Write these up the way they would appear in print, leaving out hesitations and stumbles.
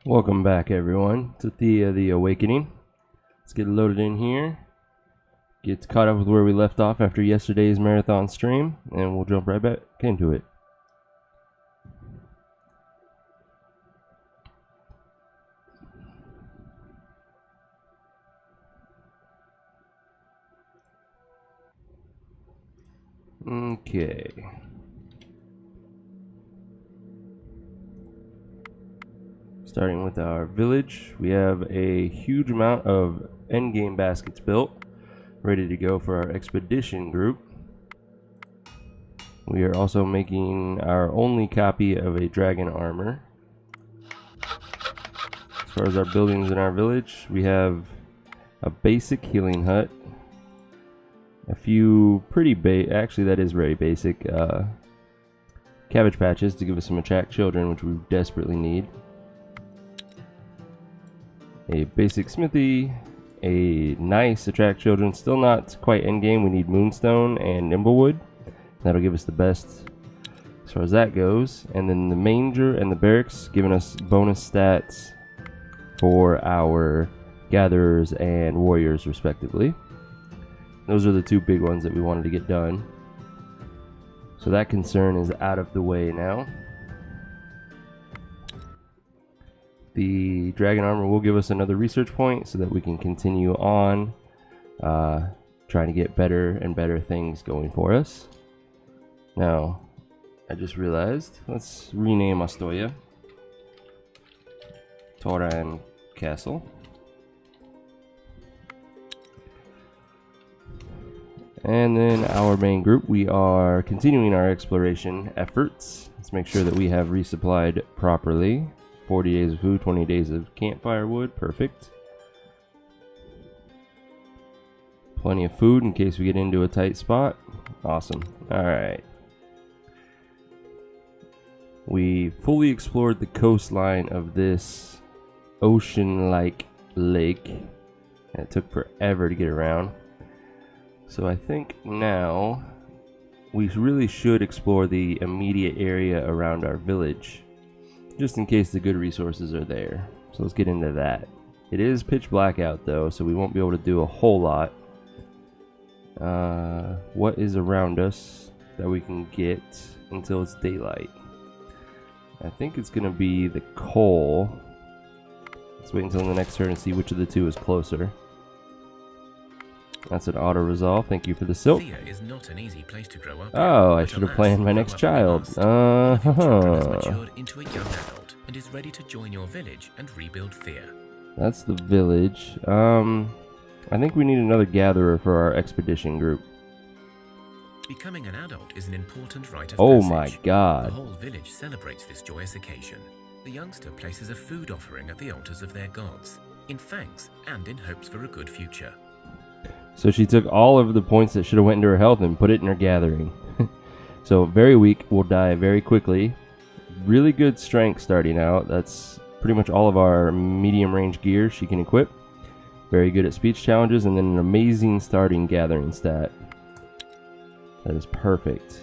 Welcome back, everyone, to Thea the Awakening. Let's get loaded in here, get caught up with where we left off after yesterday's marathon stream, and we'll jump right back into it. Okay. Starting with our village, we have a huge amount of endgame baskets built, ready to go for our expedition group. We are also making our only copy of a dragon armor. As far as our buildings in our village, we have a basic healing hut, a few pretty actually that is very basic, cabbage patches to give us some attract children, which we desperately need. A basic smithy, a nice attract children, still not quite endgame. We need moonstone and nimblewood. That'll give us the best as far as that goes. And then the manger and the barracks giving us bonus stats for our gatherers and warriors respectively. Those are the two big ones that we wanted to get done. So that concern is out of the way now. The dragon armor will give us another research point so that we can continue on trying to get better and better things going for us. Now, I just realized, let's rename Astoria Toran Castle. And then our main group, we are continuing our exploration efforts. Let's make sure that we have resupplied properly. 40 days of food, 20 days of campfire wood, perfect. Plenty of food in case we get into a tight spot. Awesome. Alright. We fully explored the coastline of this ocean-like lake. And it took forever to get around. So I think now we really should explore the immediate area around our village, just in case the good resources are there. So let's get into that. It is pitch black out though, so we won't be able to do a whole lot. What is around us that we can get until it's daylight? I think it's gonna be the coal. Let's wait until the next turn and see which of the two is closer. That's an auto resolve. Thank you for the silk. Thea is not an easy place to grow up. Oh, I should have planned my next child. Has matured into a young adult and is ready to join your village and rebuild Thea. That's the village. I think we need another gatherer for our expedition group. Becoming an adult is an important rite of Oh passage. my god. The whole village celebrates this joyous occasion. The youngster places a food offering at the altars of their gods, in thanks and in hopes for a good future. So she took all of the points that should have went into her health and put it in her gathering. So very weak, will die very quickly. Really good strength starting out. That's pretty much all of our medium range gear she can equip. Very good at speech challenges, and then an amazing starting gathering stat. That is perfect.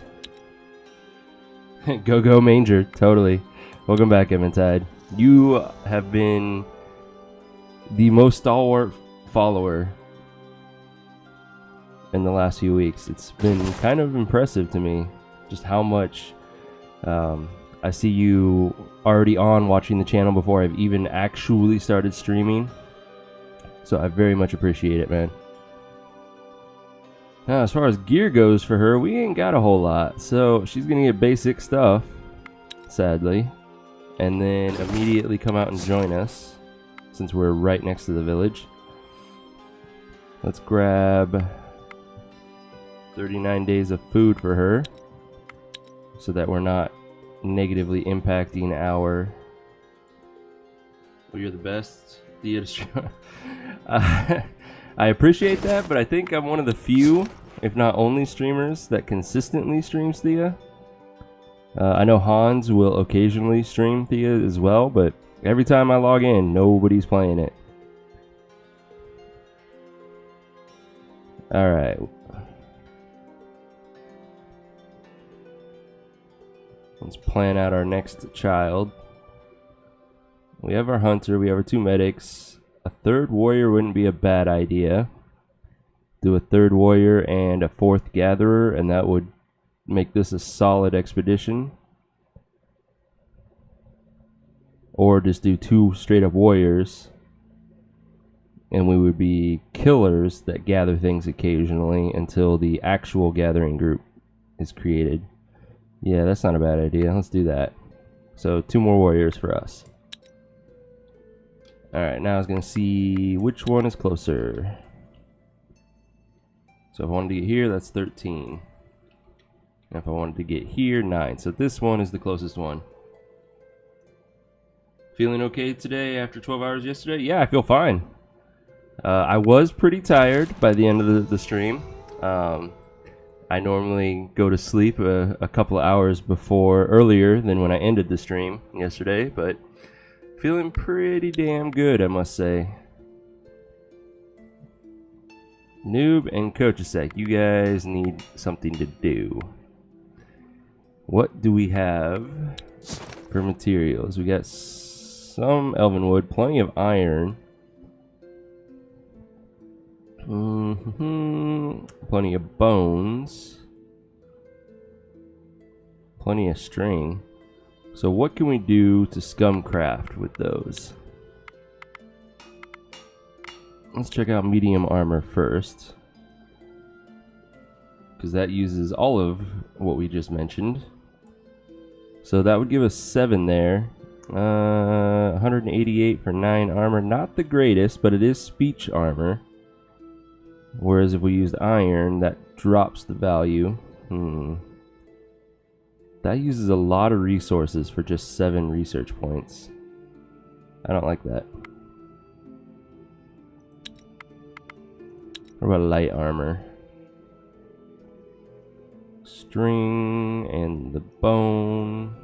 Go manger, totally. Welcome back, Eventide. You have been the most stalwart follower in the last few weeks. It's been kind of impressive to me just how much I see you already on watching the channel before I've even actually started streaming. So I very much appreciate it, man. Now, as far as gear goes for her, we ain't got a whole lot. So she's gonna get basic stuff, sadly, and then immediately come out and join us since we're right next to the village. Let's grab 39 days of food for her so that we're not negatively impacting our... Well, you're the best. I appreciate that, but I think I'm one of the few, if not only, streamers that consistently streams Thea. I know Hans will occasionally stream Thea as well, but every time I log in, nobody's playing it. Alright. Let's plan out our next child. We have our hunter, we have our 2 medics. A 3rd warrior wouldn't be a bad idea. Do a 3rd warrior and a 4th gatherer, and that would make this a solid expedition. Or just do 2 straight up warriors, and we would be killers that gather things occasionally until the actual gathering group is created. Yeah, that's not a bad idea. Let's do that. So 2 more warriors for us. Alright, now I was going to see which one is closer. So if I wanted to get here, that's 13. And if I wanted to get here, 9. So this one is the closest one. Feeling okay today after 12 hours yesterday? Yeah, I feel fine. I was pretty tired by the end of the stream. I normally go to sleep a couple of hours earlier than when I ended the stream yesterday, but feeling pretty damn good, I must say. Noob and Kochasek, you guys need something to do. What do we have for materials? We got some elven wood, plenty of iron. Plenty of bones. Plenty of string. So what can we do to scumcraft with those? Let's check out medium armor first, because that uses all of what we just mentioned. So that would give us 7 there. 188 for 9 armor. Not the greatest, but it is speech armor. Whereas if we used iron, that drops the value. That uses a lot of resources for just 7 research points. I don't like that. What about light armor? String and the bone.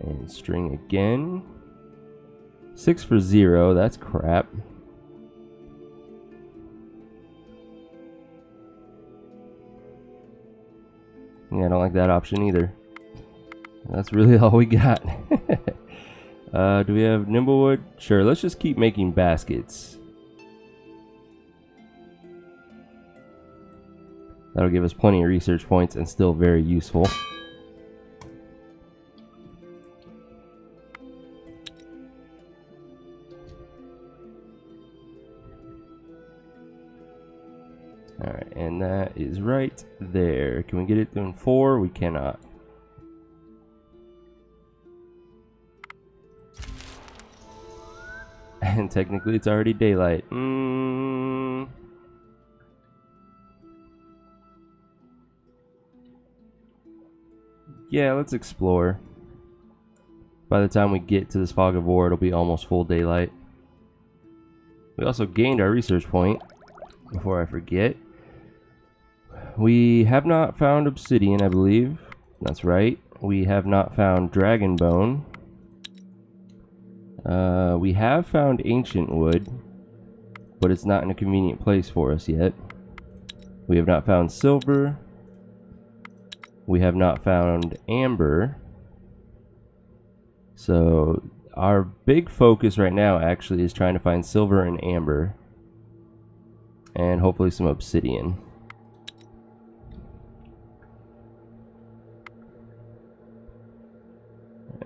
And string again. 6 for 0, that's crap. Yeah, I don't like that option either. That's really all we got. Do we have nimblewood? Sure, let's just keep making baskets. That'll give us plenty of research points and still very useful. Alright, and that is right there. Can we get it in 4? We cannot. And technically it's already daylight. Yeah, let's explore. By the time we get to this fog of war, it'll be almost full daylight. We also gained our research point, before I forget. We have not found obsidian, I believe. That's right. We have not found dragon bone. We have found ancient wood, but it's not in a convenient place for us yet. We have not found silver. We have not found amber. So our big focus right now actually is trying to find silver and amber. And hopefully some obsidian.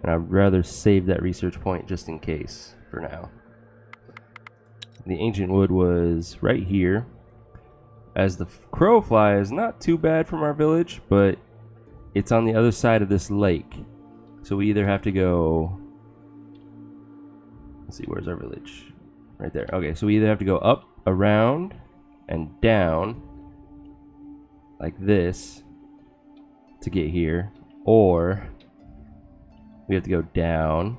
And I'd rather save that research point just in case for now. The ancient wood was right here. As the crow flies, not too bad from our village, but it's on the other side of this lake. So we either have to go... Let's see, where's our village? Right there. Okay, so we either have to go up, around, and down, like this, to get here, or we have to go down.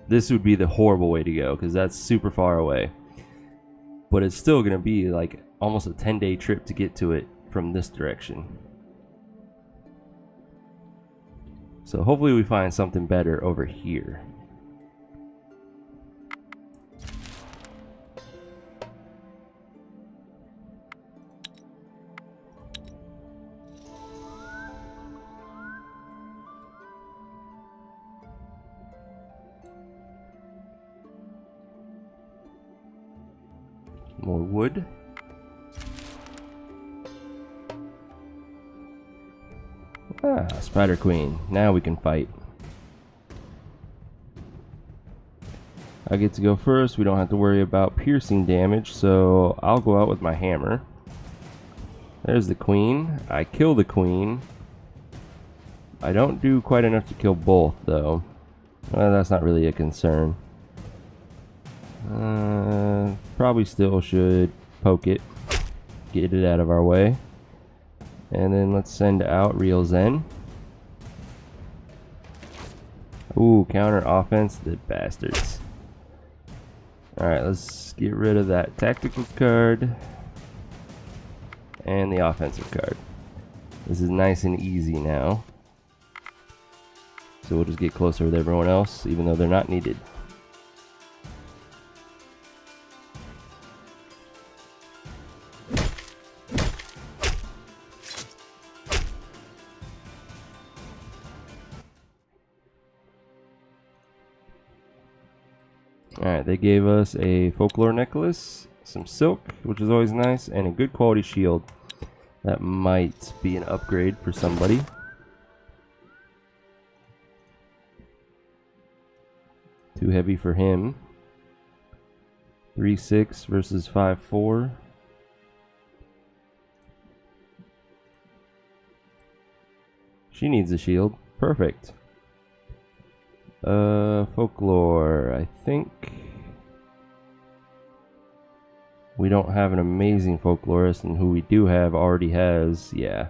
This would be the horrible way to go, because that's super far away. But it's still going to be like almost a 10-day trip to get to it from this direction. So hopefully we find something better over here. More wood. Ah, Spider Queen. Now we can fight. I get to go first. We don't have to worry about piercing damage, so I'll go out with my hammer. There's the queen. I kill the queen. I don't do quite enough to kill both, though. Well, that's not really a concern. Probably still should poke it. Get it out of our way. And then let's send out Realism. Ooh, counter offense, the bastards. Alright, let's get rid of that tactical card. And the offensive card. This is nice and easy now. So we'll just get closer with everyone else, even though they're not needed. Alright, they gave us a folklore necklace, some silk, which is always nice, and a good quality shield. That might be an upgrade for somebody. Too heavy for him. 3-6 versus 5-4. She needs a shield. Perfect. Folklore, I think we don't have an amazing folklorist, and who we do have already has, yeah.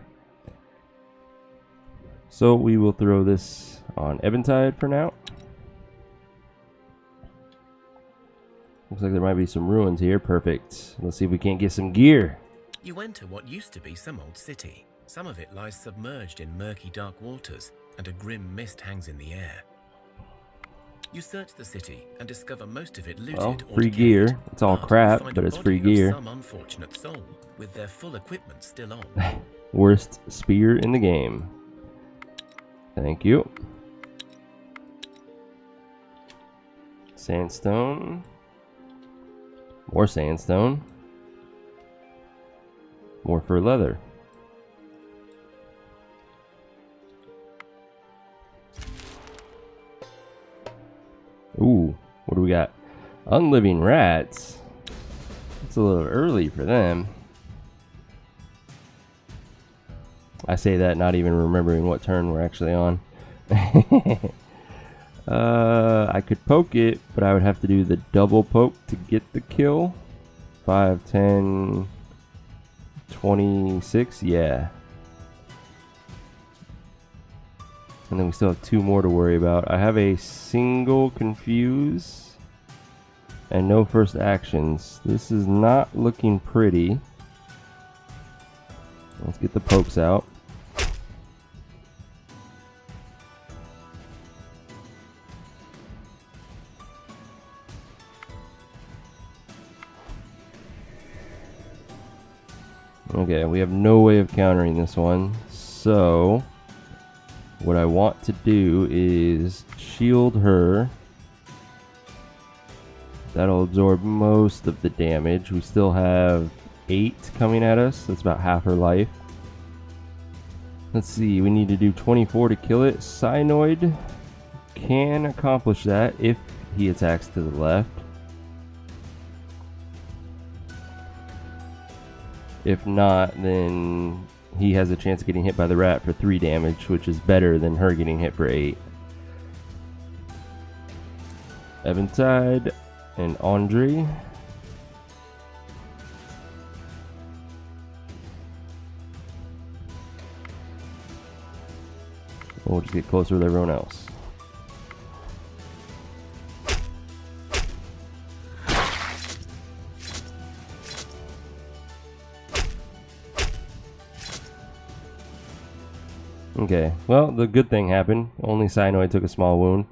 So we will throw this on Eventide for now. Looks like there might be some ruins here. Perfect. Let's see if we can't get some gear. You enter what used to be some old city. Some of it lies submerged in murky dark waters, and a grim mist hangs in the air. You search the city and discover most of it looted Well, or free decayed, gear. It's all but crap, you find but a it's free body of gear. Some unfortunate soul with their full equipment still on. Worst spear in the game. Thank you. Sandstone. More sandstone. More fur leather. Ooh, what do we got? Unliving rats. It's a little early for them. I say that not even remembering what turn we're actually on. I could poke it, but I would have to do the double poke to get the kill. 5, 10, 26, yeah. And then we still have 2 more to worry about. I have a single confuse and no first actions. This is not looking pretty. Let's get the pokes out. Okay, we have no way of countering this one, so what I want to do is shield her. That'll absorb most of the damage. We still have 8 coming at us. That's about half her life. Let's see, we need to do 24 to kill it. Cyanoid can accomplish that if he attacks to the left. If not, then he has a chance of getting hit by the rat for 3 damage, which is better than her getting hit for 8. Eventide and Andre. We'll just get closer with everyone else. Okay, well, the good thing happened. Only Cyanoid took a small wound.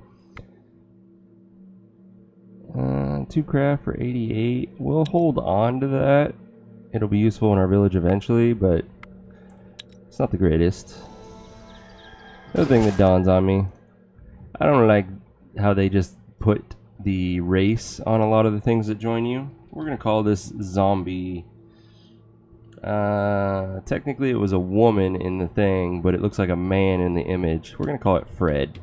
2 craft for 88. We'll hold on to that. It'll be useful in our village eventually, but it's not the greatest. The other thing that dawns on me, I don't like how they just put the race on a lot of the things that join you. We're gonna call this zombie. Technically it was a woman in the thing, but it looks like a man in the image. We're gonna call it Fred.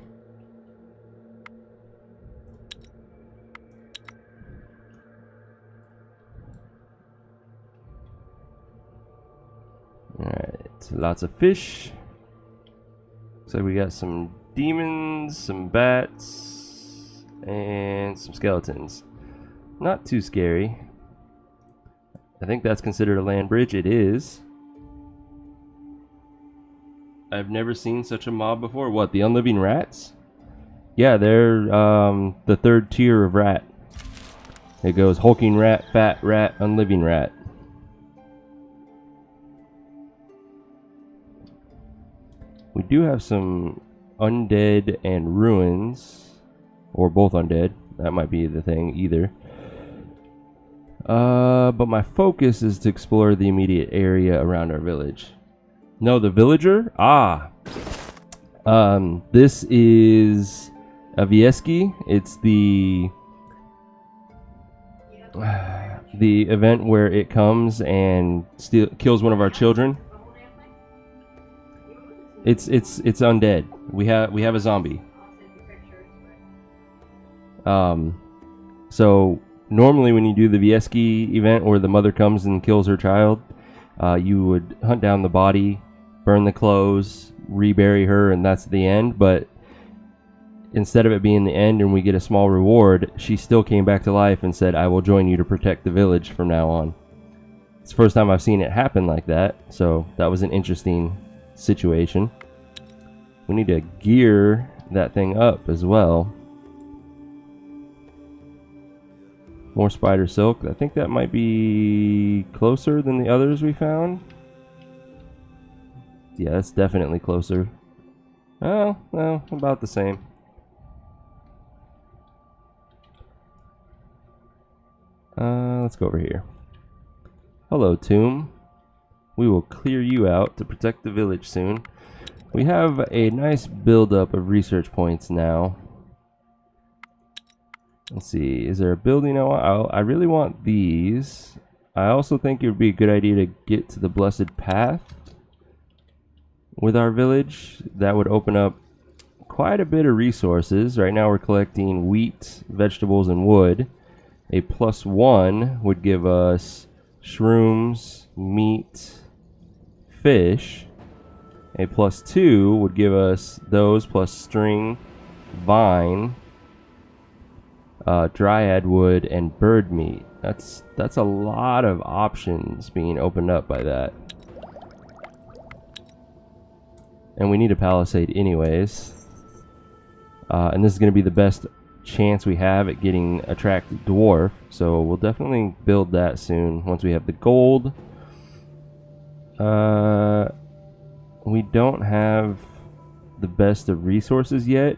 Alright, lots of fish. Looks like we got some demons, some bats, and some skeletons. Not too scary. I think that's considered a land bridge. It is. I've never seen such a mob before. What, the unliving rats? Yeah, they're the third tier of rat. It goes hulking rat, fat rat, unliving rat. We do have some undead and ruins, or both undead. That might be the thing, either. But my focus is to explore the immediate area around our village. No, the villager? Ah! This is a Vieski. It's the event where it comes and kills one of our children. It's undead. We have a zombie. So normally when you do the Vieski event where the mother comes and kills her child, you would hunt down the body, burn the clothes, rebury her, and that's the end. But instead of it being the end and we get a small reward, she still came back to life and said, I will join you to protect the village from now on. It's the first time I've seen it happen like that, so that was an interesting situation. We need to gear that thing up as well. More spider silk. I think that might be closer than the others we found. Yeah, that's definitely closer. Oh, well, about the same. Let's go over here. Hello, tomb. We will clear you out to protect the village soon. We have a nice buildup of research points now. Let's see, is there a building I want? I really want these. I also think it would be a good idea to get to the Blessed Path with our village. That would open up quite a bit of resources. Right now we're collecting wheat, vegetables, and wood. A +1 would give us shrooms, meat, fish. A +2 would give us those plus string, vine, dryad wood, and bird meat. That's a lot of options being opened up by that. And we need a palisade anyways. And this is going to be the best chance we have at getting attract dwarf, so we'll definitely build that soon once we have the gold. We don't have the best of resources yet.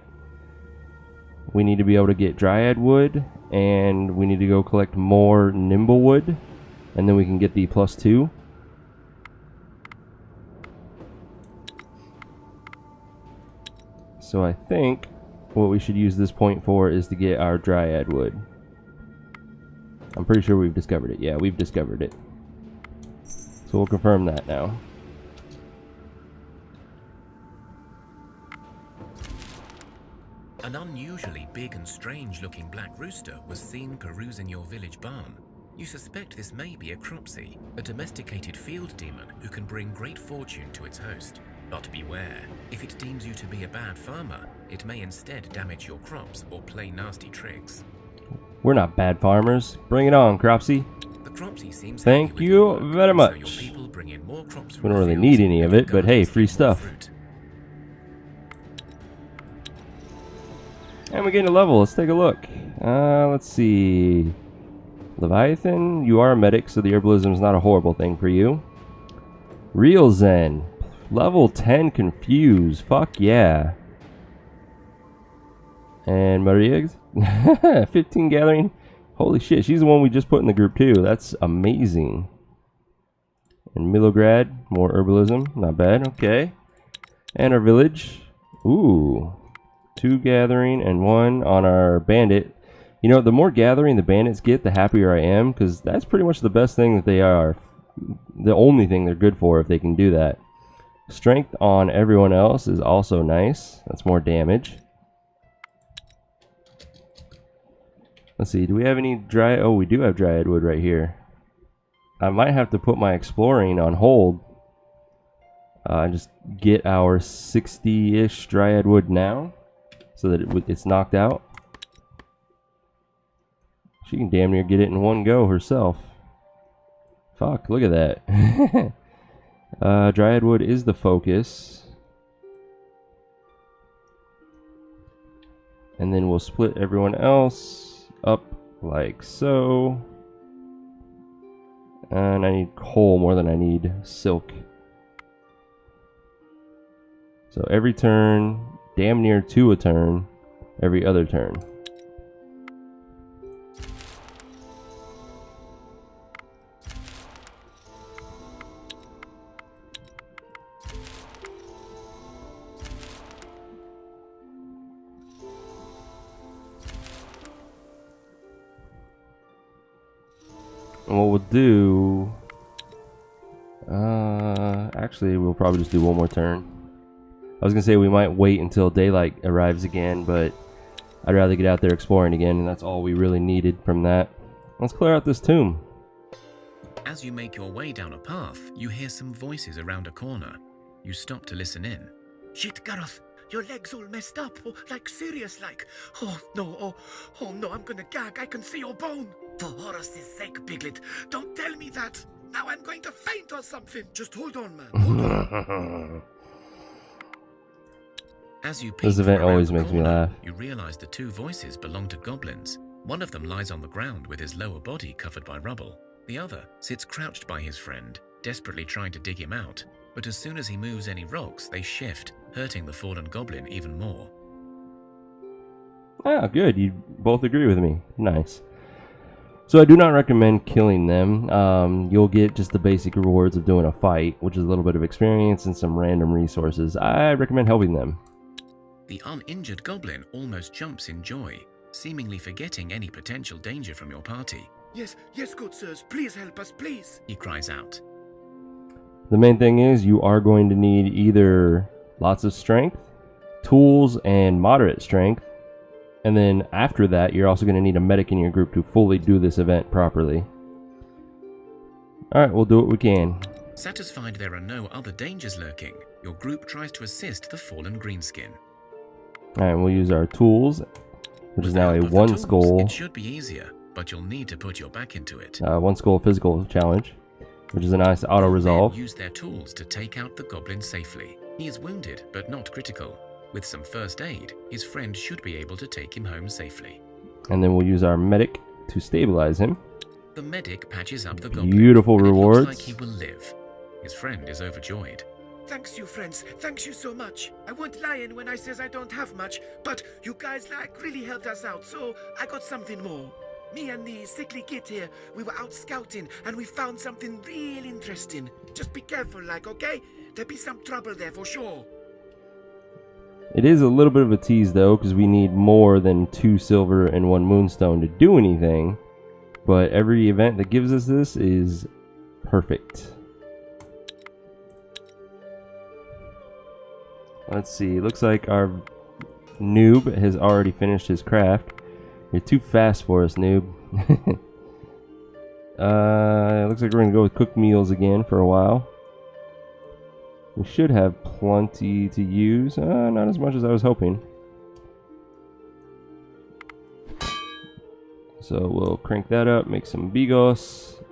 We need to be able to get dryad wood, and we need to go collect more nimble wood, and then we can get the +2. So I think what we should use this point for is to get our dryad wood. I'm pretty sure we've discovered it. Yeah, we've discovered it. So we'll confirm that now. An unusually big and strange-looking black rooster was seen perusing your village barn. You suspect this may be a cropsey, a domesticated field demon who can bring great fortune to its host. But beware, if it deems you to be a bad farmer, it may instead damage your crops or play nasty tricks. We're not bad farmers. Bring it on, Cropsy. The cropsy seems Thank you very much. So your people bring in more crops from We don't the really fields need any of and it, but hey, gardens free get more stuff. fruit. And we're getting a level. Let's take a look. Let's see. Leviathan, you are a medic, so the herbalism is not a horrible thing for you. Real Zen. Level 10 confused. Fuck yeah. And Maria, 15 gathering. Holy shit, she's the one we just put in the group too. That's amazing. And Milograd, more herbalism. Not bad, okay. And our village. Ooh. 2 gathering and 1 on our bandit. You know, the more gathering the bandits get, the happier I am, because that's pretty much the best thing that they are. The only thing they're good for if they can do that. Strength on everyone else is also nice. That's more damage. Let's see, do we have any dry... Oh, we do have dryad wood right here. I might have to put my exploring on hold. Just get our 60-ish dryad wood now, so that it's knocked out. She can damn near get it in one go herself. Fuck, look at that. Dryad wood is the focus. And then we'll split everyone else up like so. And I need coal more than I need silk. So every turn, damn near to a turn, every other turn. And what we'll do... actually, we'll probably just do one more turn. I was going to say we might wait until daylight arrives again, but I'd rather get out there exploring again, and that's all we really needed from that. Let's clear out this tomb. As you make your way down a path, you hear some voices around a corner. You stop to listen in. Shit, Gareth, your leg's all messed up. Oh, like, serious, like. Oh, no, oh, no, I'm gonna gag. I can see your bone. For Horus's sake, Piglet, don't tell me that. Now I'm going to faint or something. Just hold on, man. Hold on. As you peek This event from around always the makes me corner, laugh. You realize the two voices belong to goblins. One of them lies on the ground with his lower body covered by rubble. The other sits crouched by his friend, desperately trying to dig him out. But as soon as he moves any rocks, they shift, hurting the fallen goblin even more. Ah, good. You both agree with me. Nice. So I do not recommend killing them. You'll get just the basic rewards of doing a fight, which is a little bit of experience and some random resources. I recommend helping them. The uninjured goblin almost jumps in joy, seemingly forgetting any potential danger from your party. Yes, good sirs. Please help us, please. He cries out. The main thing is you are going to need either lots of strength, tools, and moderate strength. And then after that, you're also going to need a medic in your group to fully do this event properly. Alright, we'll do what we can. Satisfied there are no other dangers lurking, your group tries to assist the fallen greenskin. Alright, we'll use our tools, which is now a With the help of the one tools, skull. It should be easier, but you'll need to put your back into it. One skull physical challenge, which is a nice auto resolve. Men use their tools to take out the goblin safely. He is wounded, but not critical. With some first aid, his friend should be able to take him home safely. And then we'll use our medic to stabilize him. The medic patches up the goblin. Beautiful and rewards. It looks like he will live. His friend is overjoyed. Thanks, you friends. Thanks you so much. I won't lie in when I says I don't have much, but you guys like really helped us out, so I got something more. Me and the sickly kid here, we were out scouting and we found something real interesting. Just be careful, like, okay? There'll be some trouble there for sure. It is a little bit of a tease though, because we need more than 2 silver and 1 moonstone to do anything. But every event that gives us this is perfect. Let's see, looks like our noob has already finished his craft. You're too fast for us, noob. Looks like we're gonna go with cooked meals again for a while. We should have plenty to use. Not as much as I was hoping. So we'll crank that up, make some bigos.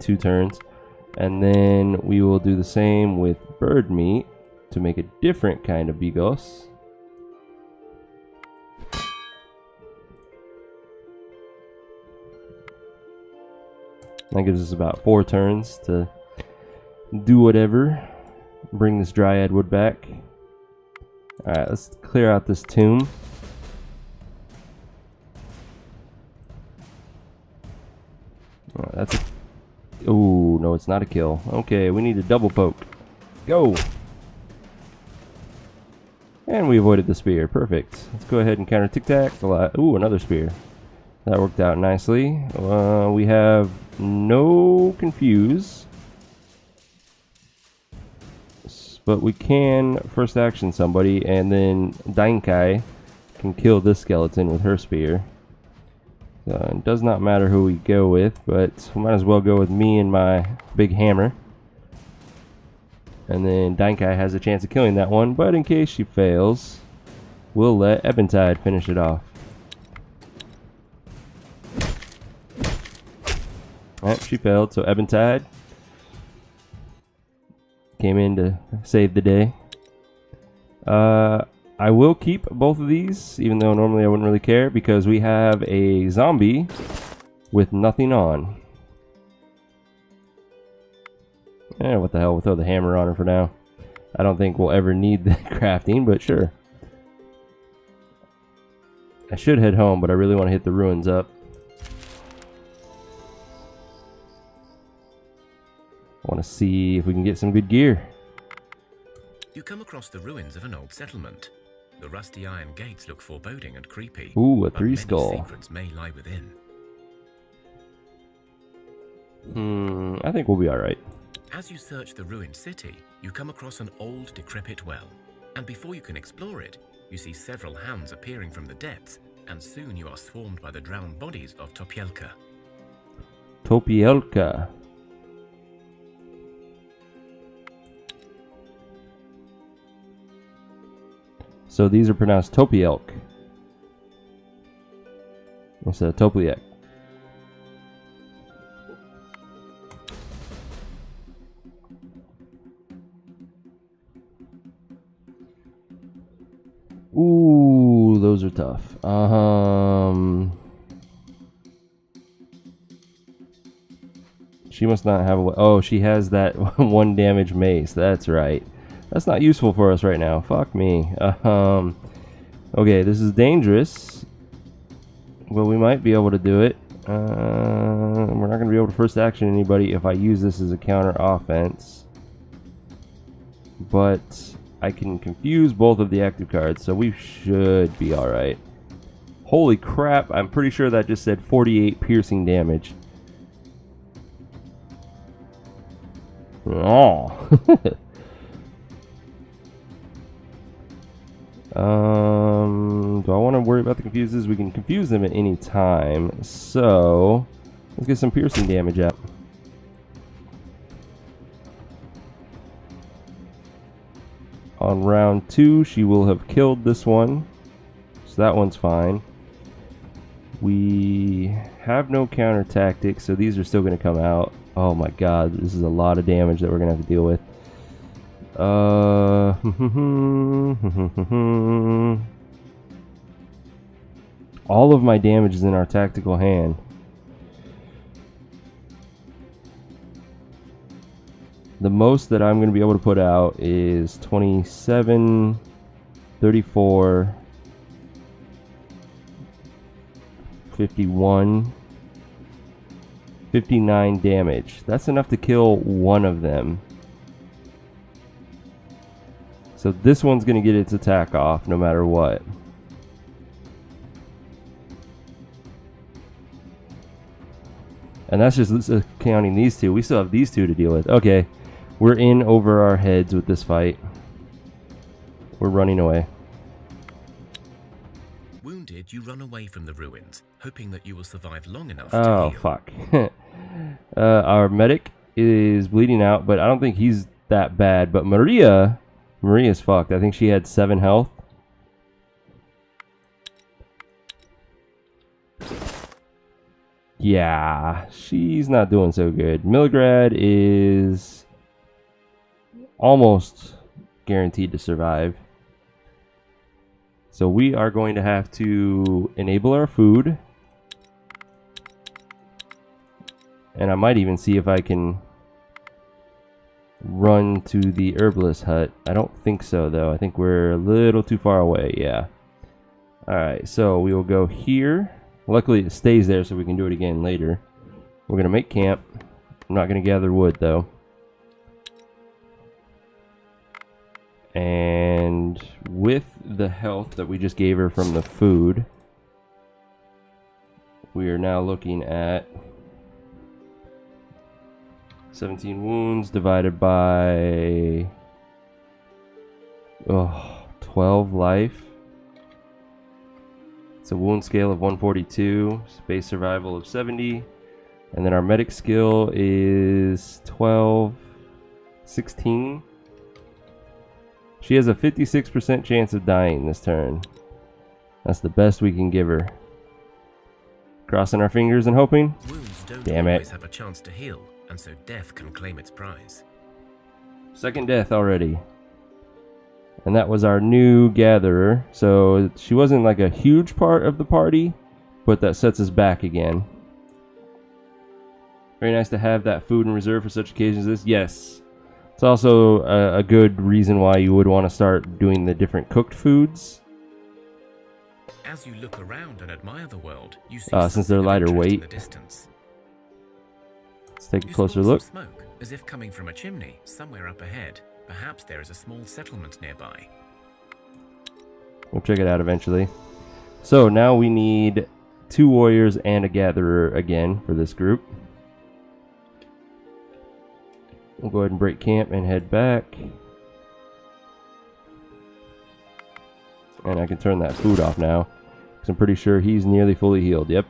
2 turns. And then we will do the same with bird meat to make a different kind of bigos. That gives us about 4 turns to do whatever. Bring this dryad wood back. Alright, let's clear out this tomb. That's a... Oh, no, it's not a kill. Okay, we need a double poke. Go! And we avoided the spear. Perfect. Let's go ahead and counter tic-tac. Ooh, another spear. That worked out nicely. We have no confuse. But we can first action somebody, and then Dainkai can kill this skeleton with her spear. So it does not matter who we go with, but we might as well go with me and my big hammer. And then Dainkai has a chance of killing that one, but in case she fails, we'll let Eventide finish it off. Alright, she failed, so Eventide came in to save the day. I will keep both of these, even though normally I wouldn't really care, because we have a zombie with nothing on. What the hell, we'll throw the hammer on her for now. I don't think we'll ever need the crafting, but sure. I should head home, but I really want to hit the ruins up. I want to see if we can get some good gear. You come across the ruins of an old settlement. The rusty iron gates look foreboding and creepy. Ooh, a but 3-skull. many secrets may lie within. I think we'll be alright. As you search the ruined city, you come across an old, decrepit well. And before you can explore it, you see several hands appearing from the depths, and soon you are swarmed by the drowned bodies of Topielka. Topielka. So these are pronounced Topielk instead of Topliek. Ooh, those are tough. She must not have a... Oh, she has that 1 damage mace. That's right. That's not useful for us right now. Fuck me. Okay, this is dangerous. But we might be able to do it. We're not going to be able to first action anybody if I use this as a counter offense. But I can confuse both of the active cards, so we should be alright. Holy crap, I'm pretty sure that just said 48 piercing damage. Oh. Do I want to worry about the confuses? We can confuse them at any time. So, let's get some piercing damage up. On round 2, she will have killed this one. So that one's fine. We have no counter tactics, so these are still going to come out. Oh my god, this is a lot of damage that we're going to have to deal with. All of my damage is in our tactical hand. The most that I'm going to be able to put out is 27, 34, 51, 59 damage. That's enough to kill one of them. So this one's going to get its attack off no matter what. And that's just counting these two. We still have these two to deal with. Okay, we're in over our heads with this fight. We're running away. Wounded, you run away from the ruins, hoping that you will survive long enough Oh, to heal. fuck. Our medic is bleeding out, but I don't think he's that bad. But Maria's fucked. I think she had 7 health. Yeah, she's not doing so good. Milgrad is almost guaranteed to survive. So we are going to have to enable our food. And I might even see if I can run to the herbalist hut. I don't think so, though. I think we're a little too far away. Yeah. Alright, so we will go here. Luckily, it stays there so we can do it again later. We're going to make camp. I'm not going to gather wood, though. And with the health that we just gave her from the food, we are now looking at 17 wounds divided by 12 life. It's a wound scale of 142, base survival of 70, and then our medic skill is 16. She has a 56% chance of dying this turn. That's the best we can give her. Crossing our fingers and hoping. Wounds don't Damn always it. have a chance to heal, and so death can claim its prize. Second death already. And that was our new gatherer. So she wasn't like a huge part of the party, but that sets us back again. Very nice to have that food in reserve for such occasions as this. Yes. It's also a good reason why you would want to start doing the different cooked foods. As you look around and admire the world, you see Since they're something of lighter interest weight. in the distance. Let's take a You closer spot look. some smoke, as if coming from a chimney somewhere up ahead. Perhaps there is a small settlement nearby. We'll check it out eventually. So now we need 2 warriors and a gatherer again for this group. We'll go ahead and break camp and head back. And I can turn that food off now, because I'm pretty sure he's nearly fully healed. Yep.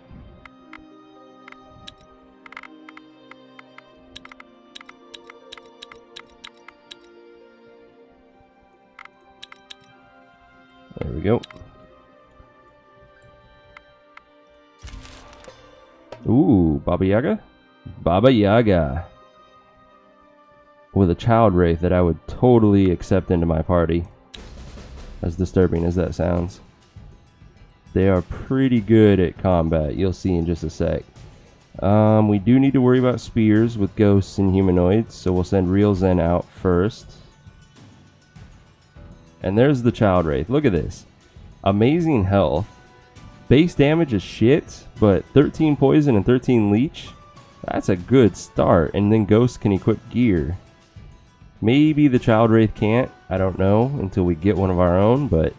There we go. Ooh, Baba Yaga? Baba Yaga. With a child wraith that I would totally accept into my party. As disturbing as that sounds. They are pretty good at combat. You'll see in just a sec. We do need to worry about spears with ghosts and humanoids, so we'll send Real Zen out first. And there's the child wraith. Look at this. Amazing health. Base damage is shit, but 13 poison and 13 leech. That's a good start. And then ghosts can equip gear. Maybe the child wraith can't. I don't know until we get one of our own, but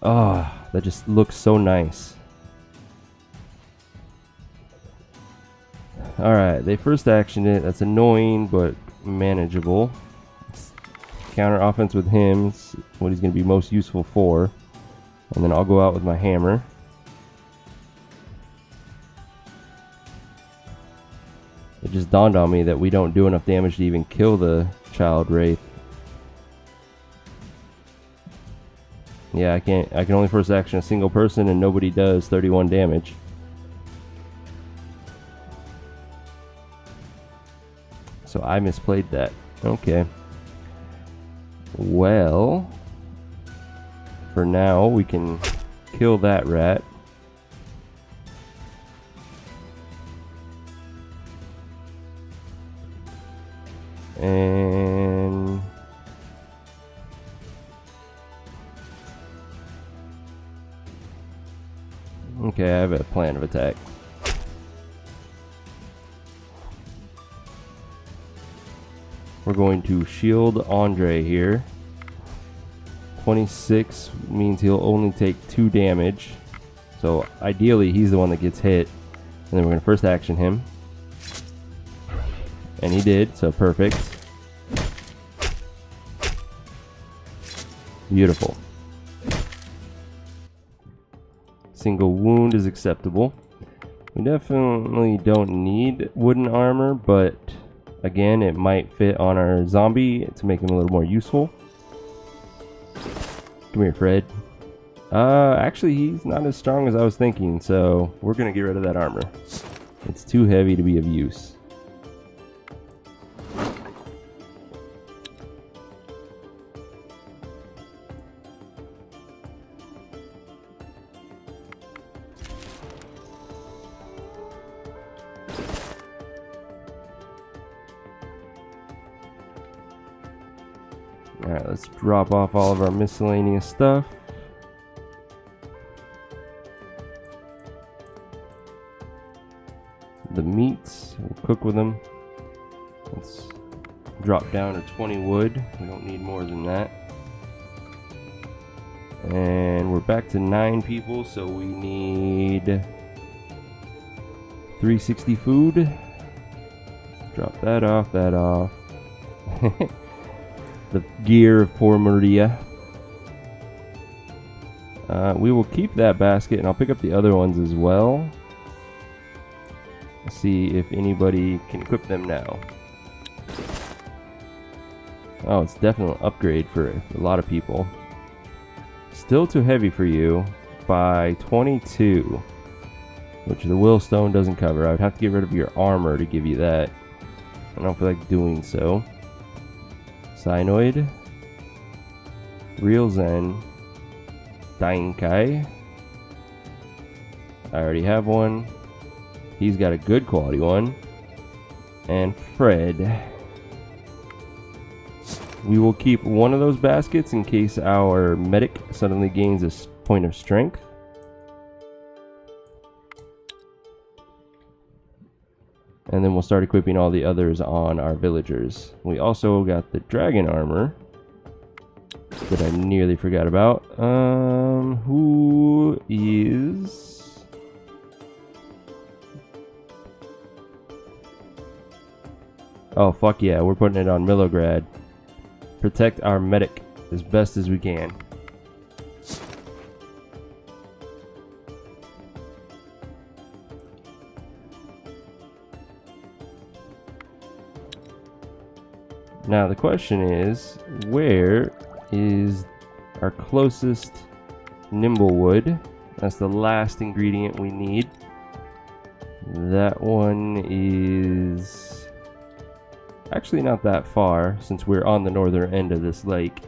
that just looks so nice. Alright, they first actioned it. That's annoying, but manageable. Let's counter offense with him. It's what he's going to be most useful for. And then I'll go out with my hammer. It just dawned on me that we don't do enough damage to even kill the child wraith. Yeah, I can only first action a single person, and nobody does 31 damage. So I misplayed that. Okay. Well, for now we can kill that rat. And okay, I have a plan of attack. We're going to shield Andre here. 26 means he'll only take 2 damage. So ideally he's the one that gets hit. And then we're going to first action him. And he did, so perfect. Beautiful. Single wound is acceptable. We definitely don't need wooden armor, but again, it might fit on our zombie to make him a little more useful. Come here, Fred. Actually, he's not as strong as I was thinking, so we're gonna get rid of that armor. It's too heavy to be of use. Alright, let's drop off all of our miscellaneous stuff. The meats, we'll cook with them. Let's drop down to 20 wood. We don't need more than that. And we're back to 9 people, so we need 360 food. Drop that off, that off. The gear of poor Maria. We will keep that basket, and I'll pick up the other ones as well. See if anybody can equip them now. Oh, it's definitely an upgrade for a lot of people. Still too heavy for you by 22, which the Willstone doesn't cover. I would have to get rid of your armor to give you that. I don't feel like doing so. Cyanoid, Real Zen, Dainkai. I already have one. He's got a good quality one. And Fred. We will keep one of those baskets in case our medic suddenly gains a point of strength. And then we'll start equipping all the others on our villagers. We also got the dragon armor that I nearly forgot about. Who is... Oh, fuck yeah, we're putting it on Milograd. Protect our medic as best as we can. Now the question is, where is our closest Nimblewood? That's the last ingredient we need. That one is actually not that far, since we're on the northern end of this lake.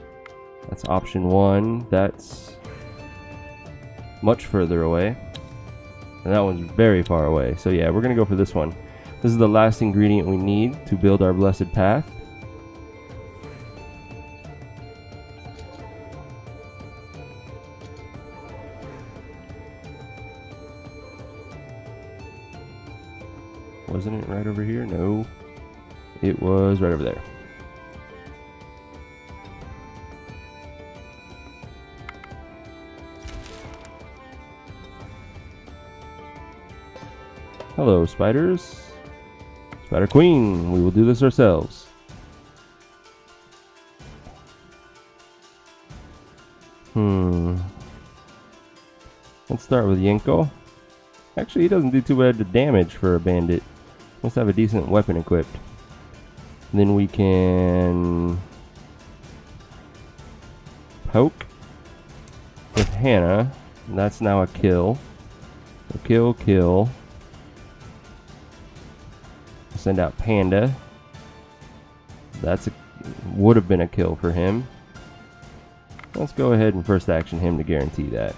That's option 1. That's much further away. And that one's very far away. So yeah, we're gonna go for this one. This is the last ingredient we need to build our blessed path. Wasn't it right over here? No. It was right over there. Hello, spiders. Spider Queen, we will do this ourselves. Let's start with Yenko. Actually, he doesn't do too bad to damage for a bandit. Must have a decent weapon equipped. Then we can poke with Hannah. That's now a kill. So kill, kill. Send out Panda. Would have been a kill for him. Let's go ahead and first action him to guarantee that.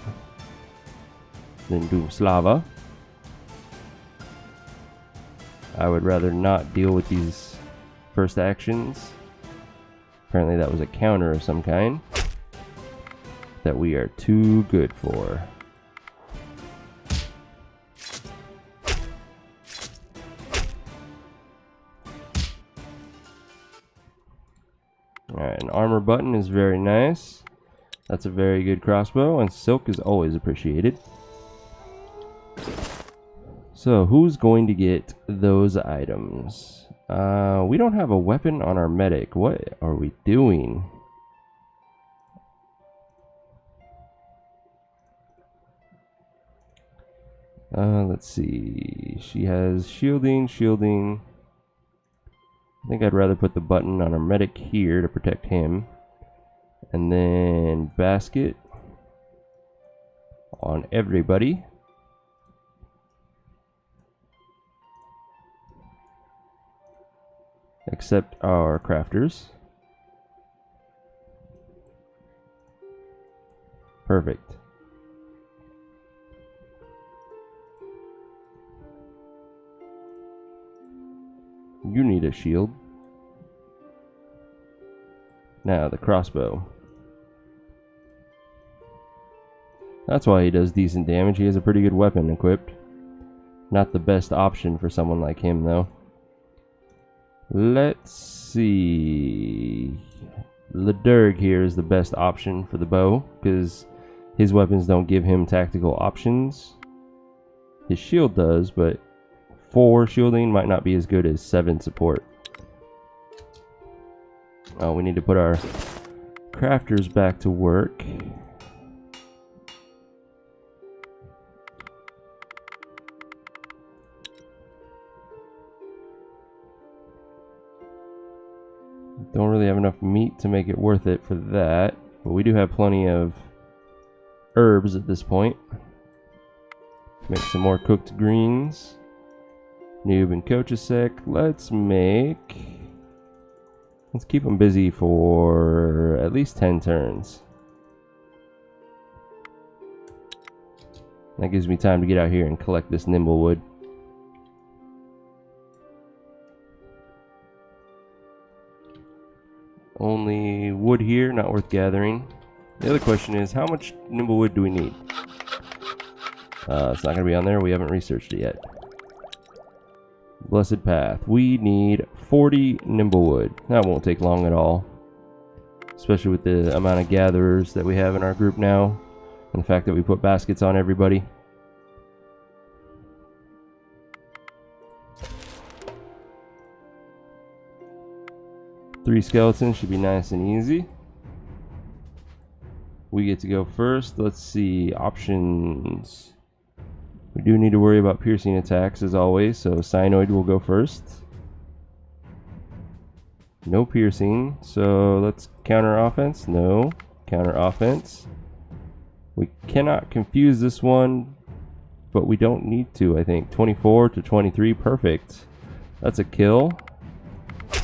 Then do Slava. I would rather not deal with these first actions. Apparently that was a counter of some kind that we are too good for. Alright, an armor button is very nice. That's a very good crossbow, and silk is always appreciated. So, who's going to get those items? We don't have a weapon on our medic. What are we doing? Let's see. She has shielding. I think I'd rather put the button on our medic here to protect him. And then basket on everybody. Except our crafters. Perfect. You need a shield. Now the crossbow. That's why he does decent damage. He has a pretty good weapon equipped. Not the best option for someone like him though. Let's see. Ledurg here is the best option for the bow, because his weapons don't give him tactical options. His shield does, but 4 shielding might not be as good as 7 support. Oh, we need to put our crafters back to work. Don't really have enough meat to make it worth it for that, but we do have plenty of herbs at this point. Make some more cooked greens. Noob and Kochasek. Let's keep them busy for at least 10 turns. That gives me time to get out here and collect this nimblewood. Only wood here, not worth gathering. The other question is, how much nimblewood do we need? It's not going to be on there. We haven't researched it yet. Blessed Path. We need 40 nimblewood. That won't take long at all. Especially with the amount of gatherers that we have in our group now. And the fact that we put baskets on everybody. Three skeletons should be nice and easy. We get to go first. Let's see. Options. We do need to worry about piercing attacks as always, so Cyanoid will go first. No piercing, so let's counter offense. No. Counter offense. We cannot confuse this one, but we don't need to, I think. 24 to 23, perfect. That's a kill.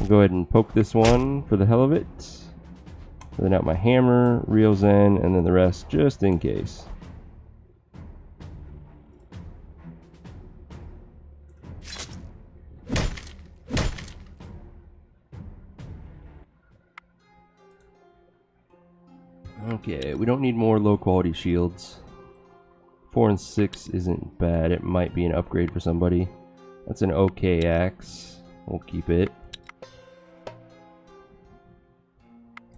I'll go ahead and poke this one for the hell of it. Then out my hammer, Real Zen, and then the rest just in case. Okay, we don't need more low quality shields. 4 and 6 isn't bad. It might be an upgrade for somebody. That's an okay axe. We'll keep it.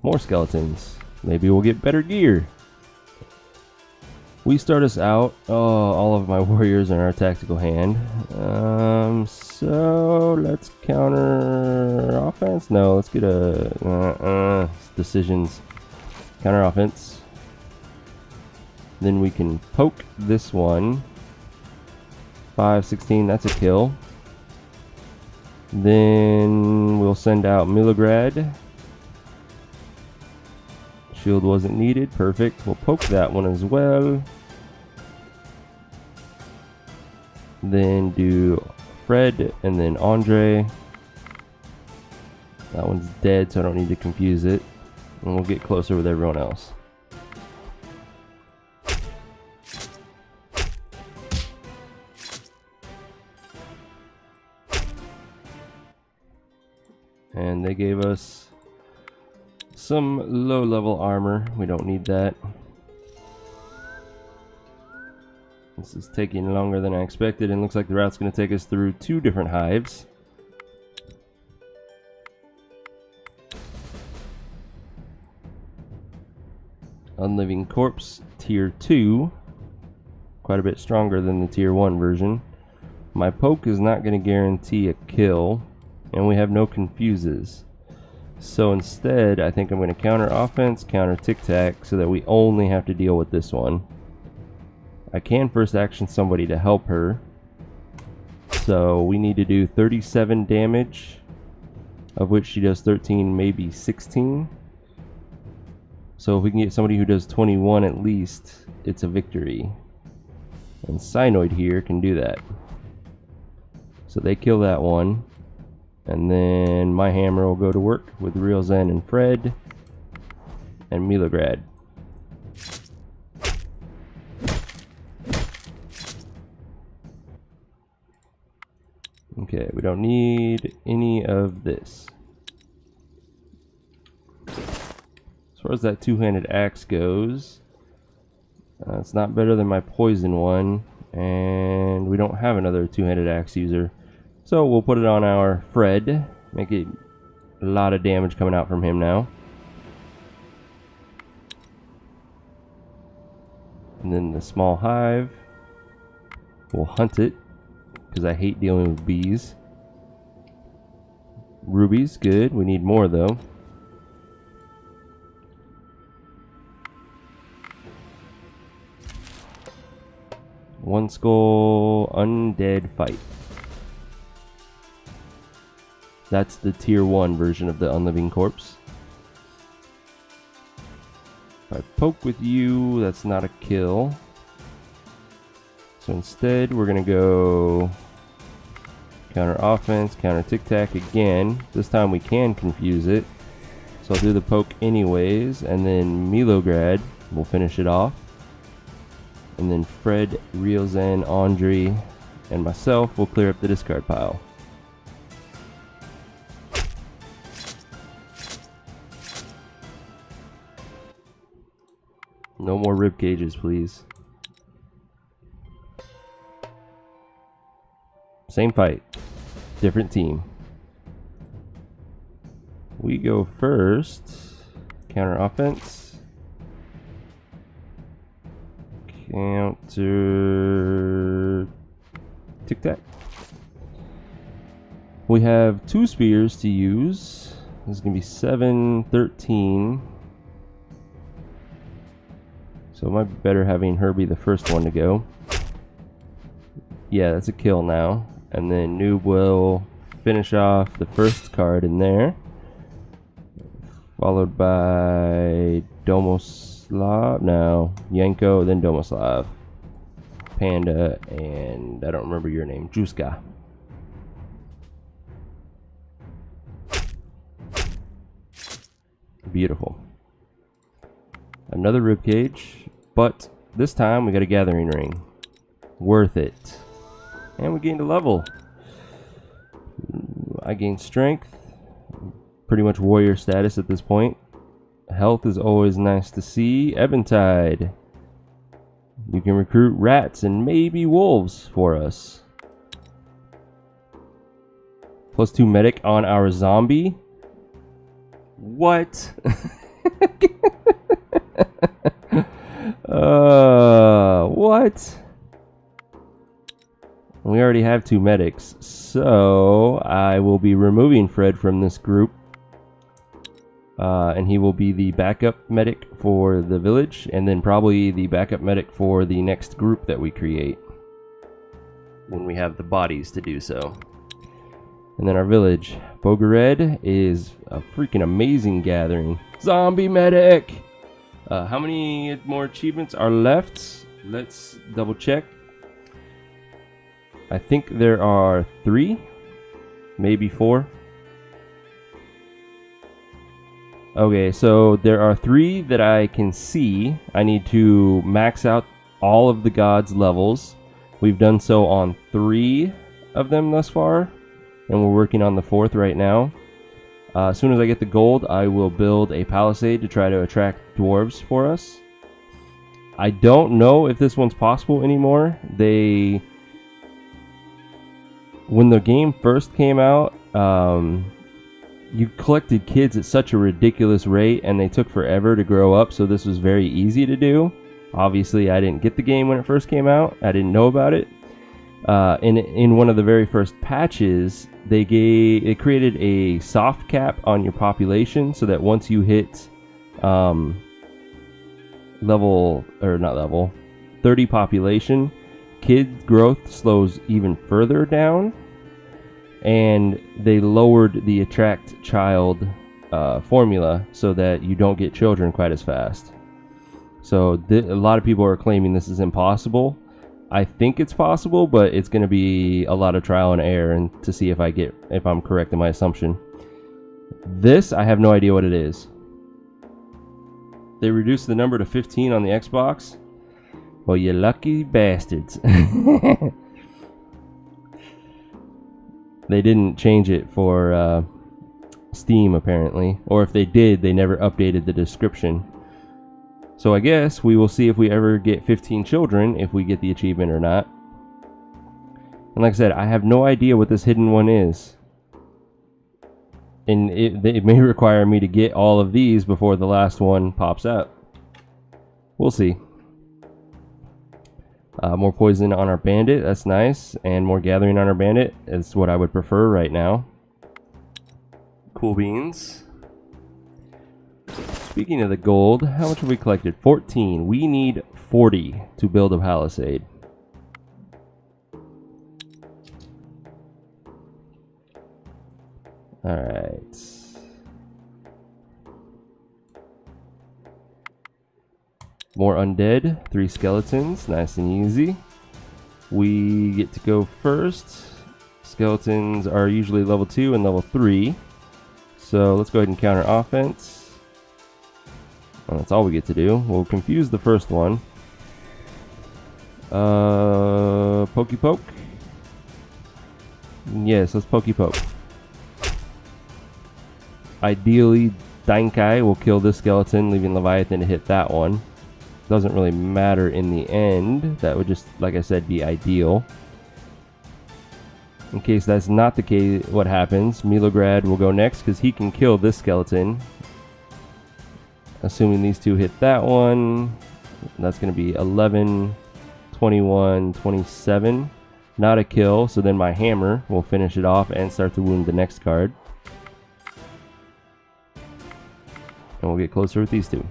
More skeletons. Maybe we'll get better gear. We start us out. Oh, all of my warriors are in our tactical hand. So let's counter offense. No, let's get a decisions. Counter offense. Then we can poke this one. 5, 16. That's a kill. Then we'll send out Demoredread. Shield wasn't needed. Perfect. We'll poke that one as well. Then do Fred and then Andre. That one's dead, so I don't need to confuse it. And we'll get closer with everyone else. And they gave us some low-level armor. We don't need that. This is taking longer than I expected, and looks like the route's going to take us through 2 different hives. Unliving Corpse, Tier 2. Quite a bit stronger than the Tier 1 version. My poke is not going to guarantee a kill, and we have no confuses. So instead, I think I'm going to counter offense, counter tic-tac, so that we only have to deal with this one. I can first action somebody to help her. So we need to do 37 damage, of which she does 13, maybe 16. So if we can get somebody who does 21 at least, it's a victory. And Cyanoid here can do that. So they kill that one. And then my hammer will go to work with Real Zen and Fred and Demoredread. Okay, we don't need any of this. As far as that two-handed axe goes, it's not better than my poison one, and we don't have another two-handed axe user. So we'll put it on our Fred, make it a lot of damage coming out from him now. And then the small hive, we'll hunt it. because I hate dealing with bees. Rubies, good. We need more though. One skull, undead fight. That's the tier 1 version of the unliving corpse. If I poke with you, that's not a kill. So instead, we're gonna go counter offense, counter tic tac again. This time we can confuse it. So I'll do the poke anyways, and then Melodrad will finish it off. And then Fred, Realism, Andre, and myself will clear up the discard pile. No more rib cages, please. Same fight, different team. We go first. Counter offense. Counter tic tac. We have 2 spears to use. This is gonna be 7, 13. So it might be better having her be the first one to go. Yeah, that's a kill now. And then Noob will finish off the first card in there. Followed by Domoslav. No, Yanko, then Domoslav. Panda, and I don't remember your name. Juska. Beautiful. Another ribcage, but this time we got a gathering ring. Worth it. And we gained a level. I gained strength. Pretty much warrior status at this point. Health is always nice to see. Eventide. You can recruit rats and maybe wolves for us. +2 medic on our zombie. What? What? We already have 2 medics, so I will be removing Fred from this group. And he will be the backup medic for the village, and then probably the backup medic for the next group that we create. When we have the bodies to do so. And then our village. Bogared is a freaking amazing gathering. Zombie medic! How many more achievements are left? Let's double check. I think there are 3, maybe 4. Okay, so there are 3 that I can see. I need to max out all of the gods' levels. We've done so on 3 of them thus far, and we're working on the 4th right now. As soon as I get the gold, I will build a palisade to try to attract dwarves for us. I don't know if this one's possible anymore. When the game first came out, you collected kids at such a ridiculous rate, and they took forever to grow up, so this was very easy to do. Obviously, I didn't get the game when it first came out. I didn't know about it. In one of the very first patches, they created a soft cap on your population, so that once you hit 30 population, kid growth slows even further down, and they lowered the attract child formula so that you don't get children quite as fast. So a lot of people are claiming this is impossible. I think it's possible, but it's going to be a lot of trial and error and to see if I'm correct in my assumption. This, I have no idea what it is. They reduced the number to 15 on the Xbox. Well, you lucky bastards. They didn't change it for Steam, apparently. Or if they did, they never updated the description. So I guess we will see if we ever get 15 children, if we get the achievement or not. And like I said, I have no idea what this hidden one is. And it may require me to get all of these before the last one pops out. We'll see. More poison on our bandit, that's nice. And more gathering on our bandit is what I would prefer right now. Cool beans. Speaking of the gold, how much have we collected? 14. We need 40 to build a palisade. Alright. More undead, 3 skeletons, nice and easy. We get to go first. Skeletons are usually level 2 and level 3. So let's go ahead and counter offense. And that's all we get to do. We'll confuse the first one. Pokey poke. Yes, let's pokey poke. Ideally, Dankai will kill this skeleton, leaving Leviathan to hit that one. Doesn't really matter in the end. That would just, like I said, be ideal. In case that's not the case, what happens? Demoredread will go next because he can kill this skeleton. Assuming these two hit that one, that's going to be 11, 21, 27. Not a kill, so then my hammer will finish it off and start to wound the next card. And we'll get closer with these two.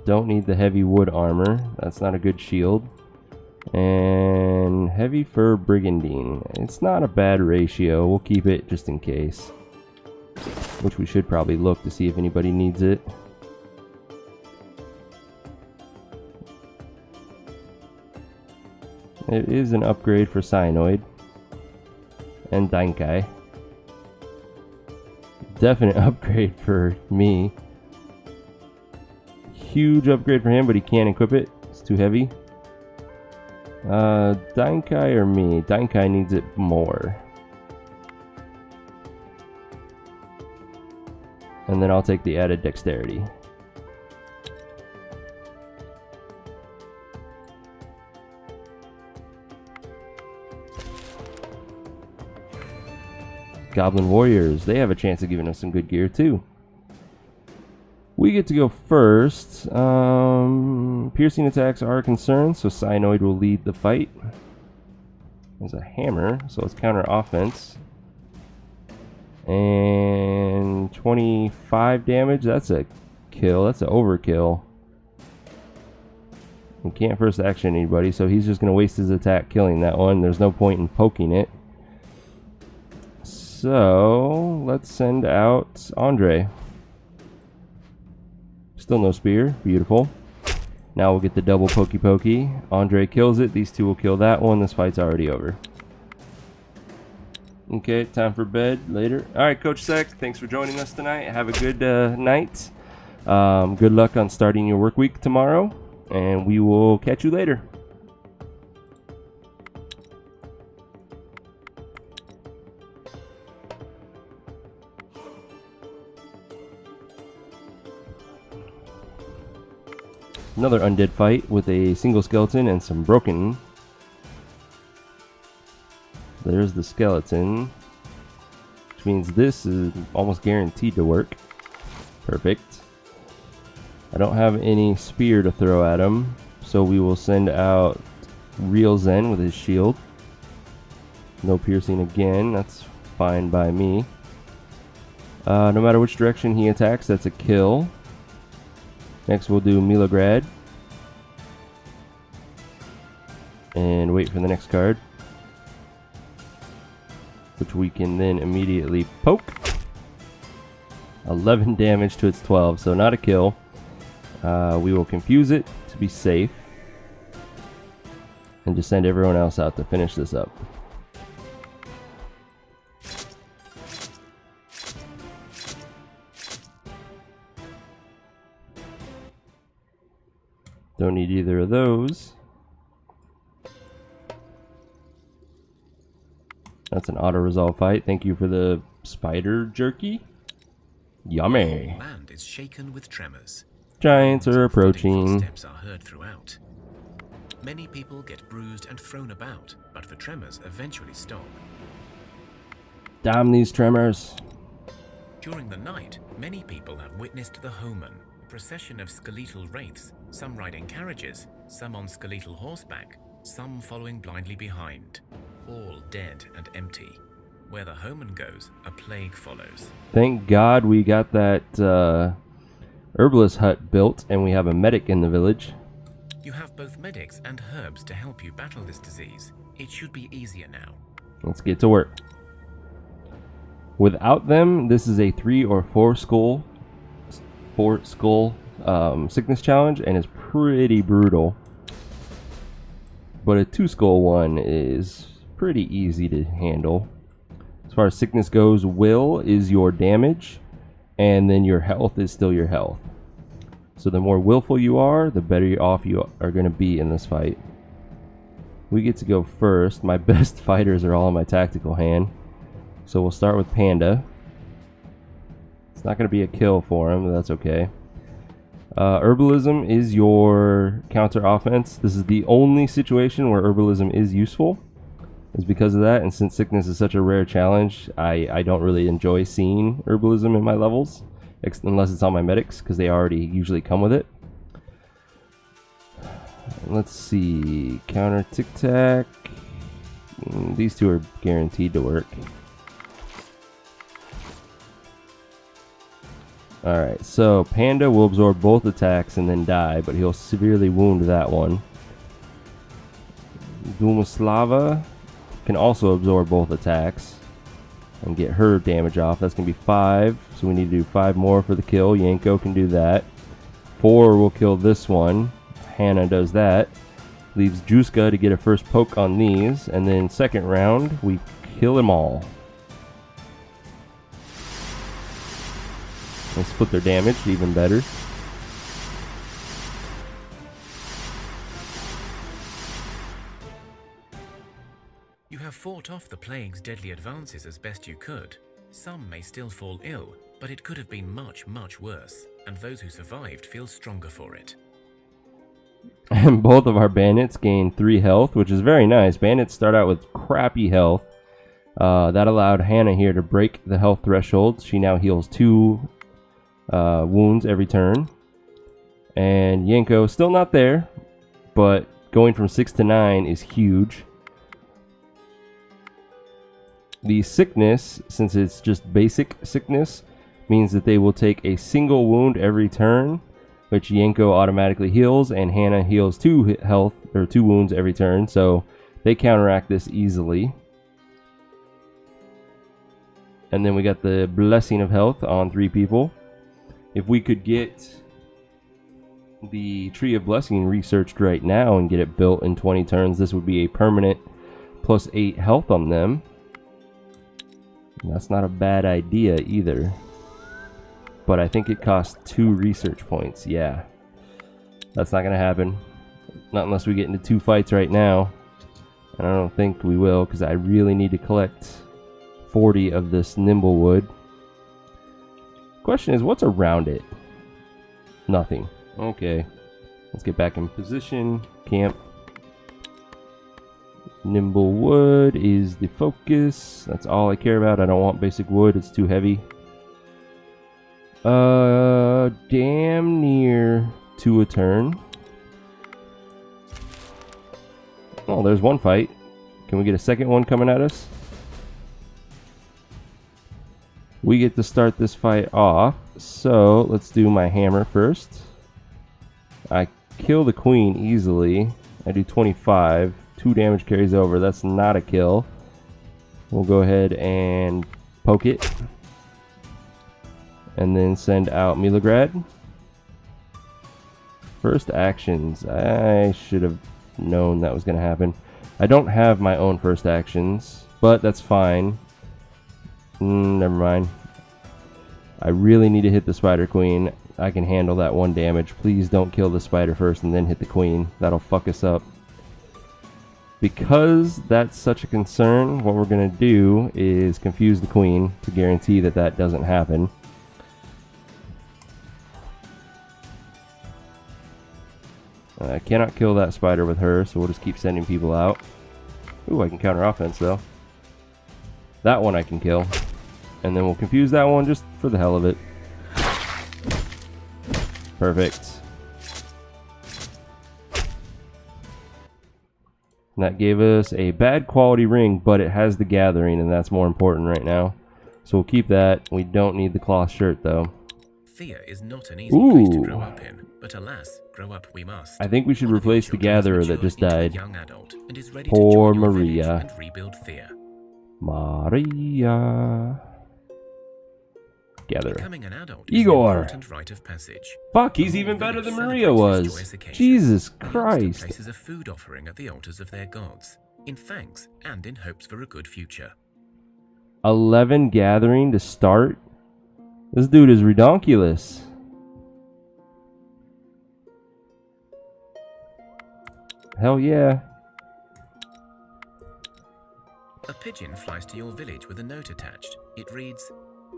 Don't need the heavy wood armor. That's not a good shield. And heavy fur brigandine. It's not a bad ratio. We'll keep it just in case. Which we should probably look to see if anybody needs it. It is an upgrade for Cyanoid. And Dankai. Definite upgrade for me. Huge upgrade for him, but he can't equip it. It's too heavy. Dankai or me? Dankai needs it more. And then I'll take the added dexterity. Goblin Warriors, they have a chance of giving us some good gear too. We get to go first. Piercing attacks are a concern, so Cyanoid will lead the fight. There's a hammer, so let's counter offense. And 25 damage, that's a kill, that's an overkill. We can't first action anybody, so he's just going to waste his attack killing that one. There's no point in poking it. So, let's send out Andre. Still no spear. Beautiful. Now we'll get the double pokey pokey. Andre kills it. These two will kill that one. This fight's already over. Okay, time for bed later. Alright, Coach Sec, thanks for joining us tonight. Have a good night. Good luck on starting your work week tomorrow. And we will catch you later. Another undead fight with a single skeleton and some broken. There's the skeleton, which means this is almost guaranteed to work. Perfect. I don't have any spear to throw at him, so we will send out Realism with his shield. No piercing again, that's fine by me. No matter which direction he attacks, that's a kill. Next we'll do Demoredread. And wait for the next card. Which we can then immediately poke. 11 damage to its 12, so not a kill. We will confuse it to be safe. And just send everyone else out to finish this up. Don't need either of those. That's an auto-resolve fight. Thank you for the spider jerky. Yummy. Land is shaken with tremors. Giants are approaching. Footsteps are heard throughout. Many people get bruised and thrown about, but the tremors eventually stop. Damn these tremors. During the night, many people have witnessed the Homen, a procession of skeletal wraiths, some riding carriages, some on skeletal horseback, some following blindly behind, all dead and empty. Where the Homen goes, a plague follows. Thank God we got that herbalist hut built and we have a medic in the village. You have both medics and herbs to help you battle this disease. It should be easier now. Let's get to work. Without them, this is a 3 or 4 skull sickness challenge and is pretty brutal. But a 2 skull one is pretty easy to handle. As far as sickness goes, will is your damage, and then your health is still your health. So the more willful you are, the better off you are going to be in this fight. We get to go first. My best fighters are all in my tactical hand. So we'll start with Panda. It's not going to be a kill for him, but that's okay. Herbalism is your counter offense. This is the only situation where herbalism is useful, is because of that. And since sickness is such a rare challenge, I don't really enjoy seeing herbalism in my levels, unless it's on my medics, because they already usually come with it. Let's see, counter tic tac. These two are guaranteed to work. Alright, so Panda will absorb both attacks and then die, but he'll severely wound that one. Dumoslava can also absorb both attacks and get her damage off. That's going to be 5, so we need to do 5 more for the kill. Yanko can do that. 4 will kill this one. Hannah does that. Leaves Juska to get a first poke on these, and then second round, we kill them all. And split their damage, even better. You have fought off the plague's deadly advances as best you could. Some may still fall ill, but it could have been much, much worse, and those who survived feel stronger for it. And both of our bandits gain 3 health, which is very nice. Bandits start out with crappy health. That allowed Hannah here to break the health threshold. She now heals 2 wounds every turn. And Yanko still not there, but going from 6 to 9 is huge. The sickness, since it's just basic sickness, means that they will take a single wound every turn, which Yanko automatically heals, and Hannah heals 2 health or 2 wounds every turn, so they counteract this easily. And then we got the Blessing of Health on 3 people. If we could get the Tree of Blessing researched right now and get it built in 20 turns, this would be a permanent plus 8 health on them. And that's not a bad idea either. But I think it costs 2 research points. Yeah. That's not going to happen. Not unless we get into 2 fights right now. And I don't think we will, because I really need to collect 40 of this nimble wood. Question is, what's around it? Nothing. Okay. Let's get back in position. Camp. Nimble wood is the focus. That's all I care about. I don't want basic wood. It's too heavy. Damn near to a turn. Oh, there's one fight. Can we get a second one coming at us? We get to start this fight off. So let's do my hammer first. I kill the queen easily. I do 25. 2 damage carries over. That's not a kill. We'll go ahead and poke it. And then send out Demoredread. First actions. I should have known that was going to happen. I don't have my own first actions, but that's fine. Never mind. I really need to hit the Spider Queen. I can handle that 1 damage. Please don't kill the spider first and then hit the queen. That'll fuck us up. Because that's such a concern, what we're going to do is confuse the queen to guarantee that that doesn't happen. I cannot kill that spider with her, so we'll just keep sending people out. Ooh, I can counter offense though. That one I can kill. and then we'll confuse that one just for the hell of it. Perfect. And that gave us a bad quality ring, but it has the gathering, and that's more important right now. So we'll keep that. We don't need the cloth shirt, though. Thea is not an easy place to grow up in, but alas, grow up we must. I think we should One of your replace the children has gatherer that matured just into a died. young adult and is ready Poor to join your village Maria. and rebuild Thea. Maria. Gatherer. Becoming an adult Igor. is an important rite of passage. Fuck, he's The even whole better than village Maria celebrates this was. joyous occasion. Jesus The youngster Christ. places a food offering at the altars of their gods, in thanks and in hopes for a good future. 11 gathering to start? This dude is redonkulous. Hell yeah. A pigeon flies to your village with a note attached. It reads,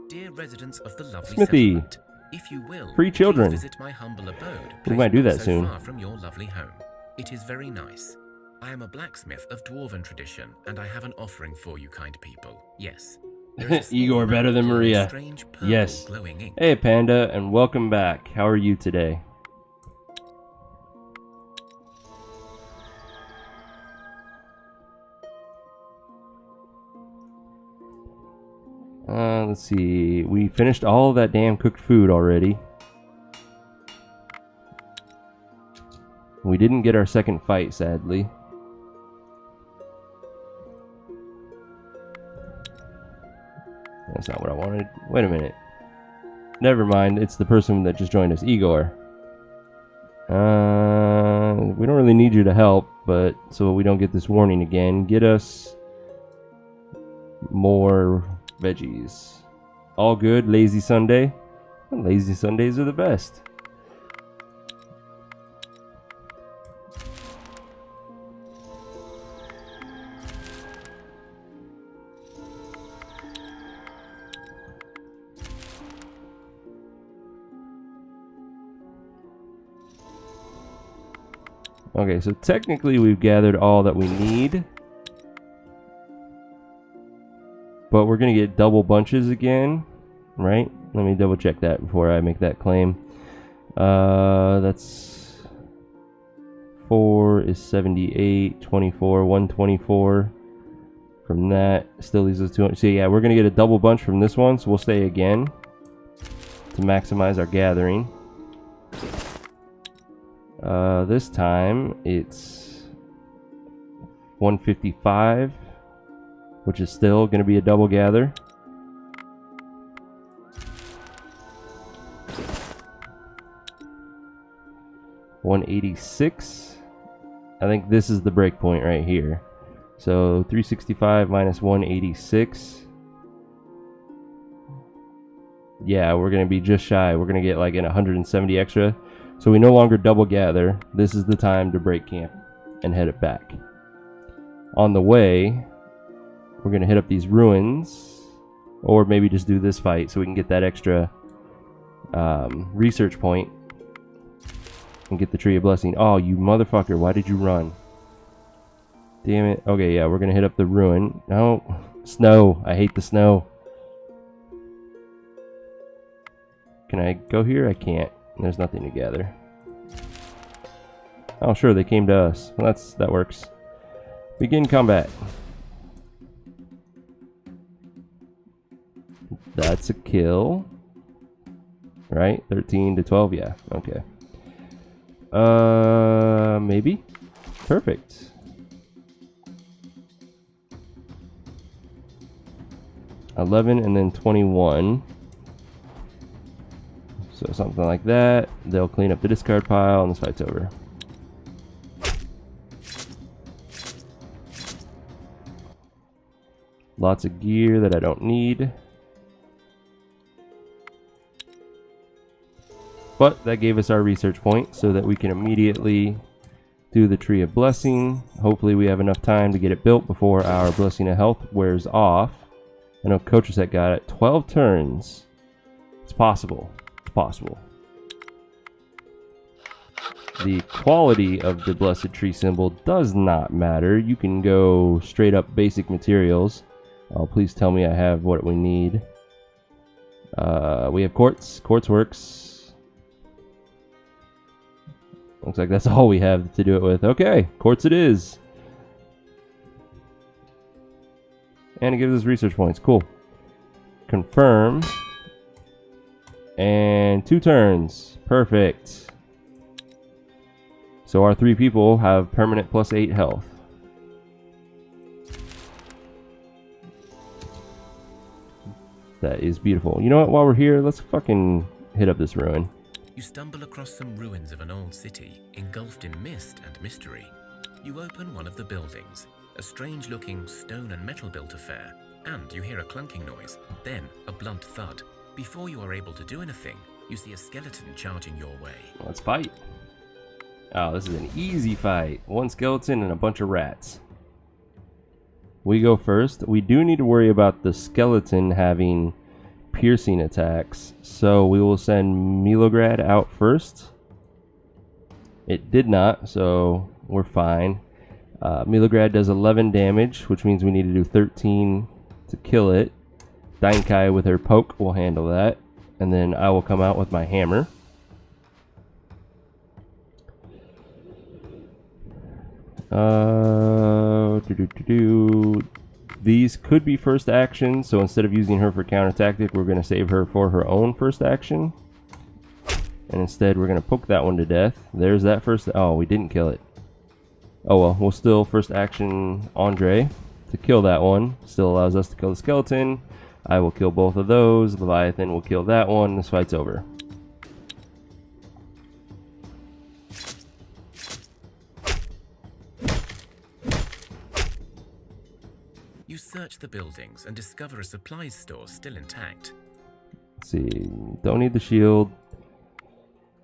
"Dear residents of the lovely Smithy. settlement, if you will, Free children. please visit my humble abode. We might do that so soon. far from your lovely home. It is very nice. I am a blacksmith of dwarven tradition, and I have an offering for you, kind people. Yes." There is a small Igor better than mountain with Maria. strange purple Yes. glowing ink. Hey Panda, and welcome back. How are you today? Let's see. We finished all of that damn cooked food already. We didn't get our second fight, sadly. That's not what I wanted. Wait a minute. Never mind. It's the person that just joined us, Igor. We don't really need you to help, but so we don't get this warning again, get us more veggies. All good. Lazy Sunday. Lazy Sundays are the best. Okay, so technically we've gathered all that we need. But we're going to get double bunches again, right? Let me double check that before I make that claim. That's 4 is 78, 24, 124. From that, still leaves us 200. So yeah, we're going to get a double bunch from this one, so we'll stay again to maximize our gathering. This time it's 155, which is still going to be a double gather. $186. I think this is the break point right here. So 365 minus 186. Yeah, we're going to be just shy. We're going to get like an 170 extra. So we no longer double gather. This is the time to break camp and head it back. On the way, we're going to hit up these ruins, or maybe just do this fight so we can get that extra research point and get the Tree of Blessing. Oh, you motherfucker, why did you run? Damn it. Okay, yeah, we're going to hit up the ruin. No, snow. I hate the snow. Can I go here? I can't. There's nothing to gather. Oh, sure, they came to us. Well, that works. Begin combat. That's a kill. Right? 13 to 12, yeah. Okay. Maybe? Perfect. $11 and then 21. So something like that. They'll clean up the discard pile and this fight's over. Lots of gear that I don't need. But that gave us our research point so that we can immediately do the Tree of Blessing. Hopefully we have enough time to get it built before our Blessing of Health wears off. I know Coachset got it. 12 turns. It's possible. Possible. The quality of the blessed tree symbol does not matter. You can go straight up basic materials. Oh, please tell me I have what we need. We have quartz. Quartz works. Looks like that's all we have to do it with. Okay, quartz it is. And it gives us research points. Cool. Confirm. And 2 turns. Perfect. So our 3 people have permanent +8 health. That is beautiful. You know what? While we're here, let's fucking hit up this ruin. You stumble across some ruins of an old city, engulfed in mist and mystery. You open one of the buildings, a strange-looking stone and metal-built affair, and you hear a clunking noise, then a blunt thud. Before you are able to do anything, you see a skeleton charging your way. Let's fight. Oh, this is an easy fight. 1 skeleton and a bunch of rats. We go first. We do need to worry about the skeleton having piercing attacks, so we will send Demoredread out first. It did not, so we're fine. Demoredread does 11 damage, which means we need to do 13 to kill it. Daikai with her poke will handle that, and then I will come out with my hammer. These could be first action, so instead of using her for counter tactic, we're going to save her for her own first action. And instead, we're going to poke that one to death. There's that first. Oh, we didn't kill it. Oh well, we'll still first action Andre to kill that one. Still allows us to kill the skeleton. I will kill both of those. Leviathan will kill that one. This fight's over. You search the buildings and discover a supplies store still intact. Let's see. Don't need the shield.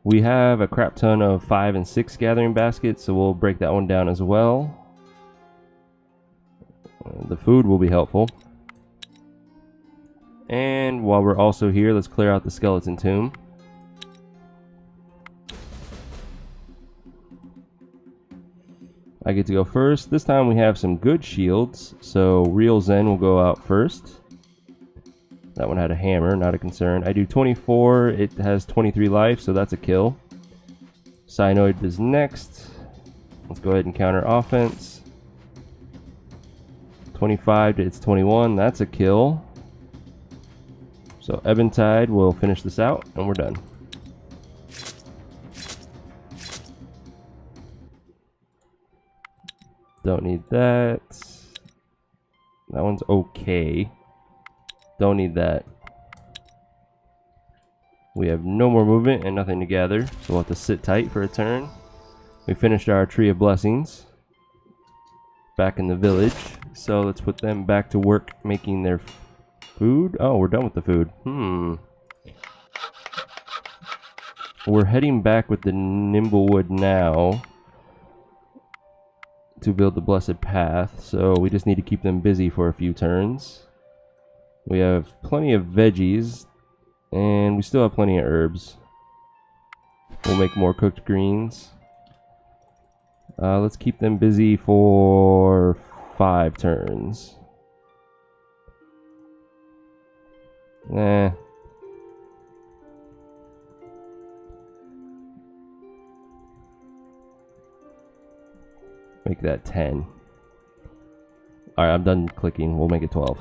We have a crap ton of 5 and 6 gathering baskets, so we'll break that one down as well. The food will be helpful. And while we're also here, let's clear out the skeleton tomb. I get to go first. This time we have some good shields, so Real Zen will go out first. That one had a hammer, not a concern. I do 24, it has 23 life, so that's a kill. Cyanoid is next. Let's go ahead and counter offense. 25 to its 21, that's a kill. So Ebentide will finish this out, and we're done. Don't need that. That one's okay. Don't need that. We have no more movement and nothing to gather, so we'll have to sit tight for a turn. We finished our Tree of Blessings back in the village, so let's put them back to work making their food. Oh, we're done with the food. We're heading back with the Nimblewood now to build the Blessed Path, so we just need to keep them busy for a few turns. We have plenty of veggies, and we still have plenty of herbs. We'll make more cooked greens. Let's keep them busy for 5 turns. Make that 10. Alright, I'm done clicking. We'll make it 12.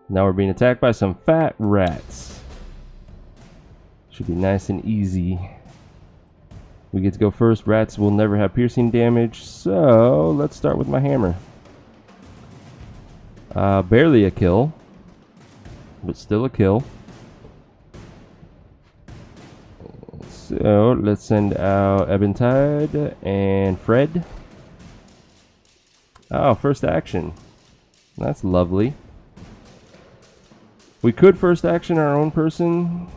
Now we're being attacked by some fat rats. Should be nice and easy. We get to go first. Rats will never have piercing damage, so let's start with my hammer. Barely a kill, but still a kill. So let's send out Ebentide and Fred. Oh, first action. That's lovely. We could first action our own person.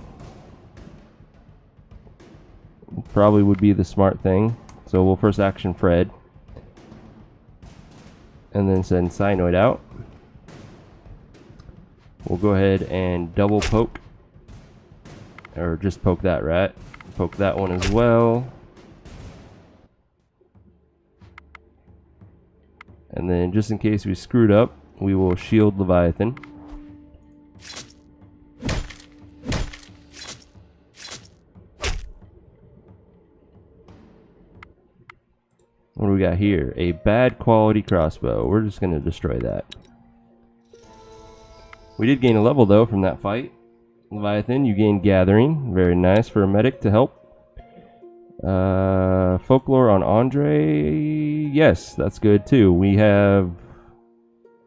Probably would be the smart thing. So we'll first action Fred. And then send Cyanoid out. We'll go ahead and double poke. Or just poke that rat. Poke that one as well. And then just in case we screwed up, we will shield Leviathan. What do we got here? A bad quality crossbow. We're just going to destroy that. We did gain a level though from that fight. Leviathan, you gained Gathering. Very nice for a medic to help. Folklore on Andre. Yes, that's good too. We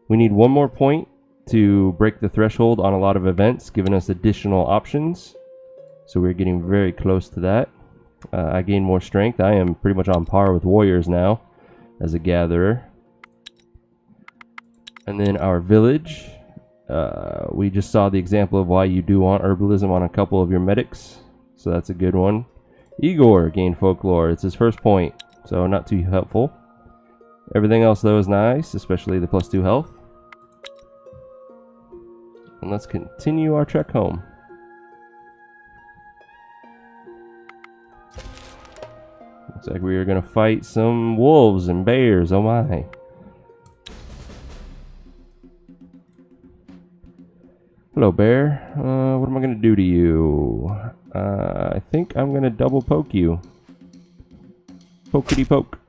need one more point to break the threshold on a lot of events, giving us additional options. So we're getting very close to that. I gain more strength. I am pretty much on par with warriors now as a gatherer. And then our village. We just saw the example of why you do want herbalism on a couple of your medics. So that's a good one. Igor gained folklore. It's his first point, so not too helpful. Everything else though is nice, especially the +2 health. And let's continue our trek home. Looks like we are going to fight some wolves and bears. Oh my. Hello, bear. What am I going to do to you? I think I'm going to double poke you. Pokety poke.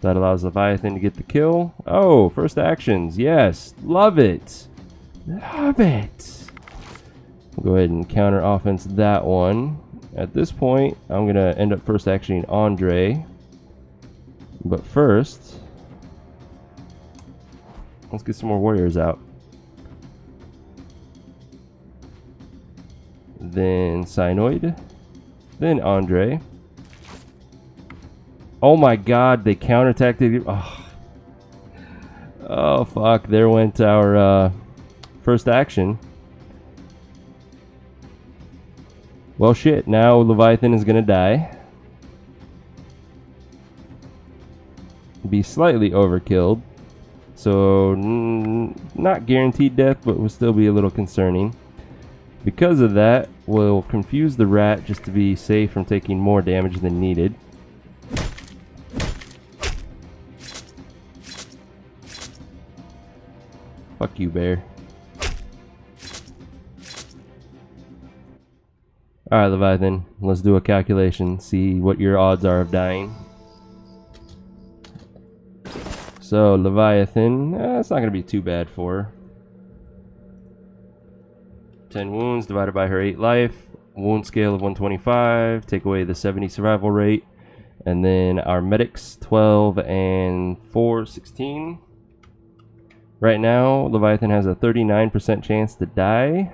That allows Leviathan to get the kill. Oh, first actions. Yes. Love it. Love it. We'll go ahead and counter offense that one. At this point, I'm going to end up first actioning Andre. But first, let's get some more warriors out. Then Cyanoid. Then Andre. Oh my god, they counterattacked it. Oh fuck, there went our first action. Well shit, now Leviathan is gonna die. Be slightly overkilled. So, not guaranteed death, but will still be a little concerning. Because of that, we'll confuse the rat just to be safe from taking more damage than needed. Fuck you, bear. Alright, Leviathan, let's do a calculation, see what your odds are of dying. So, Leviathan, it's not going to be too bad for her. 10 wounds divided by her 8 life, wound scale of 125, take away the 70 survival rate, and then our medics 12 and 4, 16. Right now, Leviathan has a 39% chance to die.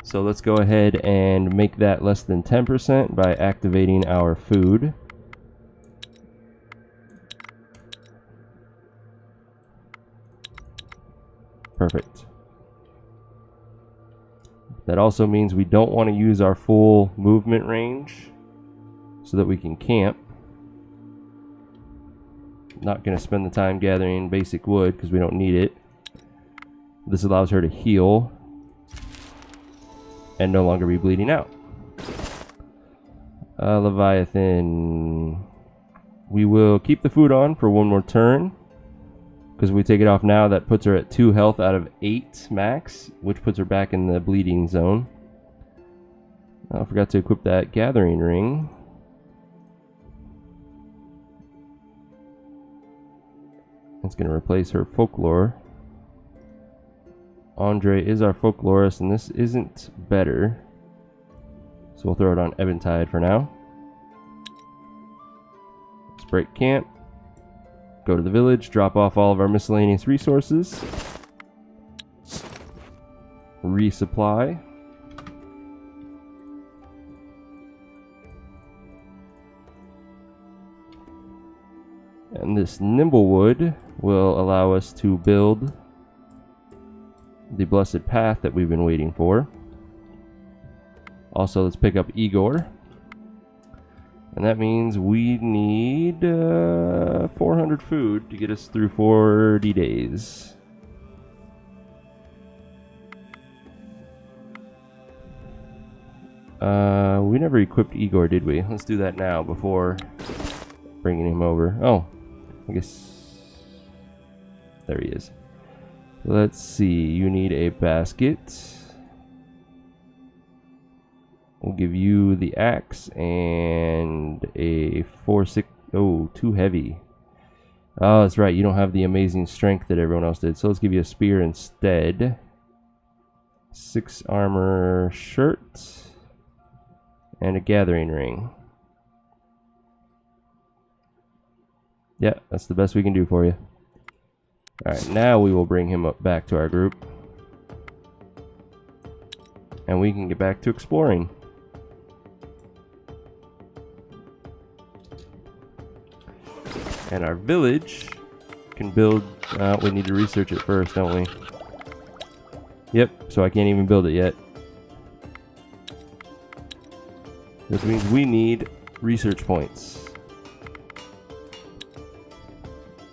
So let's go ahead and make that less than 10% by activating our food. Perfect. That also means we don't want to use our full movement range so that we can camp. Not going to spend the time gathering basic wood because we don't need it. This allows her to heal and no longer be bleeding out. Leviathan. We will keep the food on for one more turn. Because if we take it off now, that puts her at 2 health out of 8 max, which puts her back in the bleeding zone. I forgot to equip that gathering ring. It's going to replace her folklore. Andre is our folklorist, and this isn't better. So we'll throw it on Eventide for now. Let's break camp. Go to the village, drop off all of our miscellaneous resources. Resupply. And this Nimblewood will allow us to build the blessed path that we've been waiting for. Also, let's pick up Igor. And that means we need 400 food to get us through 40 days. We never equipped Igor, did we? Let's do that now before bringing him over. Oh, I guess There he is. Let's see. You need a basket. We'll give you the axe and a 4-6. Oh, too heavy. Oh, that's right. You don't have the amazing strength that everyone else did. So let's give you a spear instead. 6 armor shirt. And a gathering ring. Yeah, that's the best we can do for you. Alright, now we will bring him up back to our group. And we can get back to exploring. And our village can build... we need to research it first, don't we? Yep, so I can't even build it yet. This means we need research points.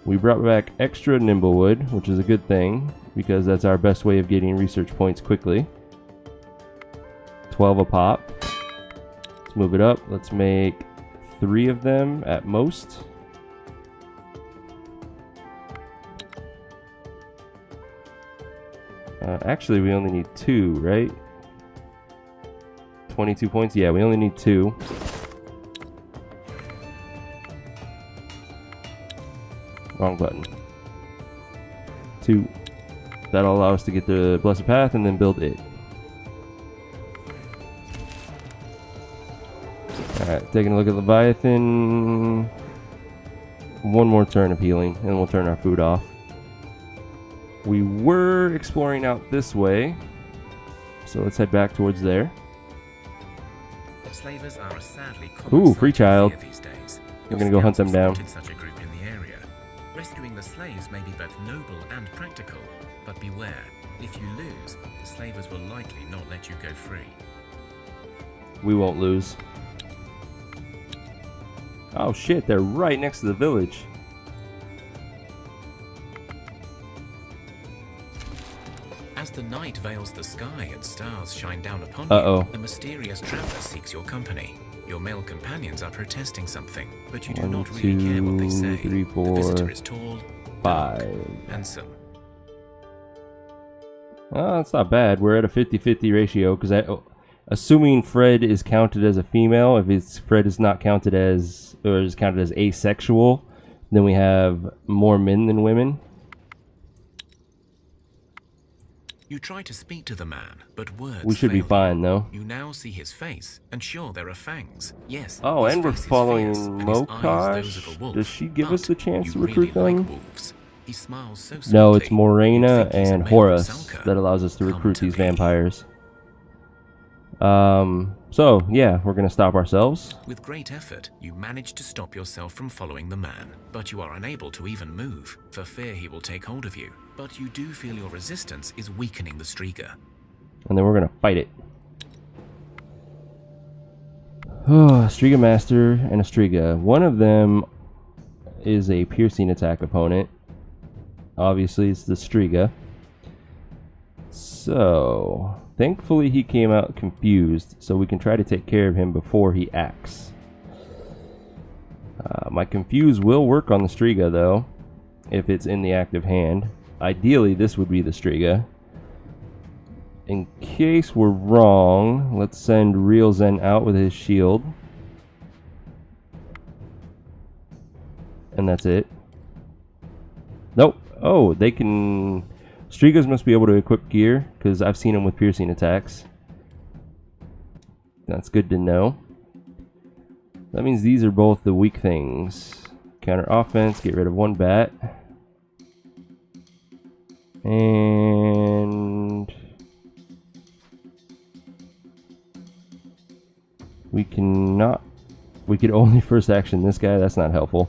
We brought back extra nimblewood, which is a good thing, because that's our best way of getting research points quickly. 12 a pop. Let's move it up. Let's make 3 of them at most. Actually, we only need 2, right? 22 points? Yeah, we only need 2. Wrong button. 2. That'll allow us to get the Blessed Path and then build it. Alright, taking a look at Leviathan. One more turn of healing, and we'll turn our food off. We were exploring out this way, so let's head back towards there. Slavers are a sadly common Ooh, free child. these days. We're gonna go hunt them down. Such a group in the area. Rescuing the slaves may be both noble and practical, but beware, if you lose, the slavers will likely not let you go free. We won't lose. Oh shit, they're right next to the village. As the night veils the sky and stars shine down upon Uh-oh. you, a mysterious traveler seeks your company. Your male companions are protesting something, but you do 1, not really care what they 2, say. 3, The 4, visitor is tall, 5. dark, handsome. Oh, that's not bad. We're at a 50-50 ratio, because assuming Fred is counted as a female, if Fred is not counted as, or is counted as asexual, then we have more men than women. You try to speak to the man, but words We should be fail fine, you. though. You now see his face, and sure, there are fangs. Yes. Oh, his and we're face is following fierce, and his eyes those of a Mokosh. wolf. Does she give us But the chance you to recruit really them? like wolves. He smiles so No, sweetly. it's Morena You'd think he's a and male Horus Rusalka. that allows us to Come recruit to these me. vampires. So, yeah, we're going to stop ourselves. With great effort, you manage to stop yourself from following the man, but you are unable to even move, for fear he will take hold of you. But you do feel your resistance is weakening the Striga. And then we're going to fight it. Oh, Striga Master and a Striga. One of them is a piercing attack opponent. Obviously, it's the Striga. So, thankfully he came out confused, so we can try to take care of him before he acts. My confuse will work on the Striga, though, if it's in the active hand. Ideally, this would be the Striga. In case we're wrong, let's send Real Zen out with his shield. And that's it. Nope. Oh, they can... Strigas must be able to equip gear, because I've seen them with piercing attacks. That's good to know. That means these are both the weak things. Counter offense, get rid of 1 bat. And... we cannot... we could only first action this guy, that's not helpful.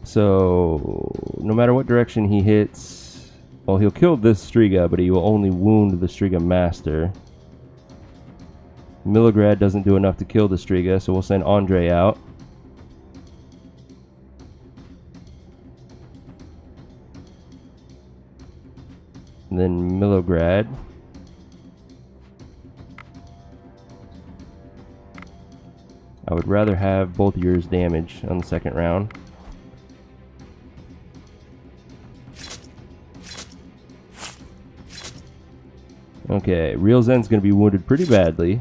So, no matter what direction he hits, well, he'll kill this Striga, but he will only wound the Striga Master. Demoredread doesn't do enough to kill the Striga, so we'll send Andre out. And then Demoredread. I would rather have both yours damage on the second round. Okay, Real Zen's going to be wounded pretty badly.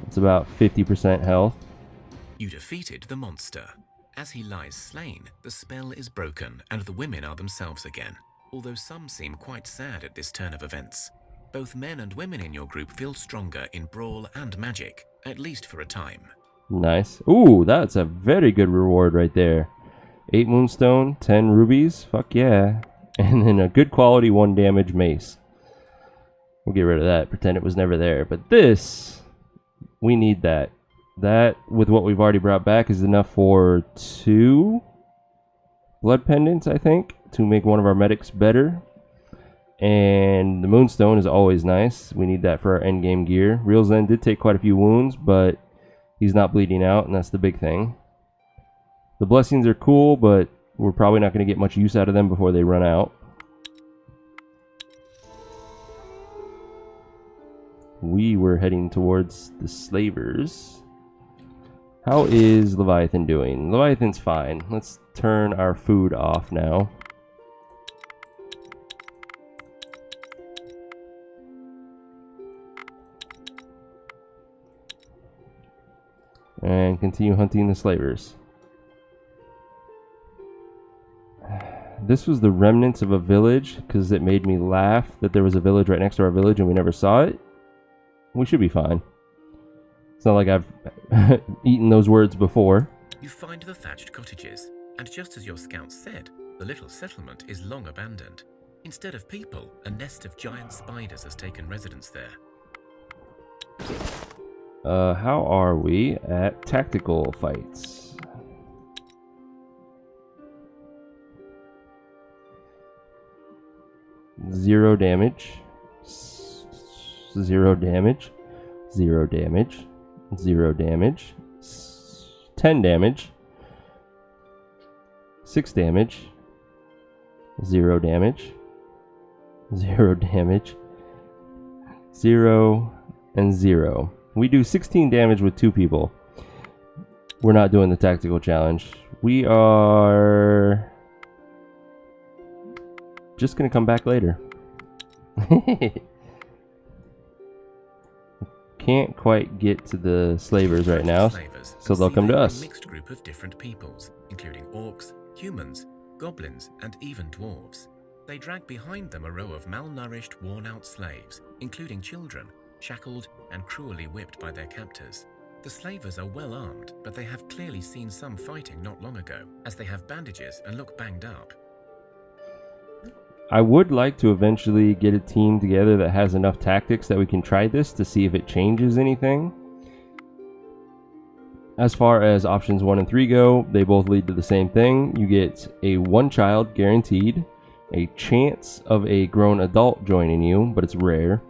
It's about 50% health. You defeated the monster. As he lies slain, the spell is broken and the women are themselves again, although some seem quite sad at this turn of events. Both men and women in your group feel stronger in brawl and magic, at least for a time. Nice. Ooh, that's a very good reward right there. 8 moonstone, 10 rubies, fuck yeah. And then a good quality 1 damage mace. We'll get rid of that, pretend it was never there. But this, we need that. That, with what we've already brought back, is enough for 2 blood pendants, I think, to make one of our medics better. And the moonstone is always nice. We need that for our endgame gear. Real Zen did take quite a few wounds, but he's not bleeding out, and that's the big thing. The blessings are cool, but we're probably not going to get much use out of them before they run out. We were heading towards the slavers. How is Leviathan doing? Leviathan's fine. Let's turn our food off now. And continue hunting the slavers. This was the remnants of a village, because it made me laugh that there was a village right next to our village and we never saw it. We should be fine. It's not like I've eaten those words before. You find the thatched cottages, and just as your scouts said, the little settlement is long abandoned. Instead of people, a nest of giant spiders has taken residence there. How are we at tactical fights? Zero damage. 0 damage. 0 damage. 0 damage. 10 damage. 6 damage. 0 damage. 0 damage. 0 and 0. We do 16 damage with 2 people. We're not doing the tactical challenge. We are just gonna come back later. Can't quite get to the slavers right now, so they'll come to us. A mixed group of different peoples, including orcs, humans, goblins, and even dwarves. They drag behind them a row of malnourished, worn-out slaves, including children, shackled and cruelly whipped by their captors. The slavers are well armed, but they have clearly seen some fighting not long ago, as they have bandages and look banged up. I would like to eventually get a team together that has enough tactics that we can try this to see if it changes anything. As far as options 1 and 3 go, they both lead to the same thing. You get a 1 child guaranteed, a chance of a grown adult joining you, but it's rare.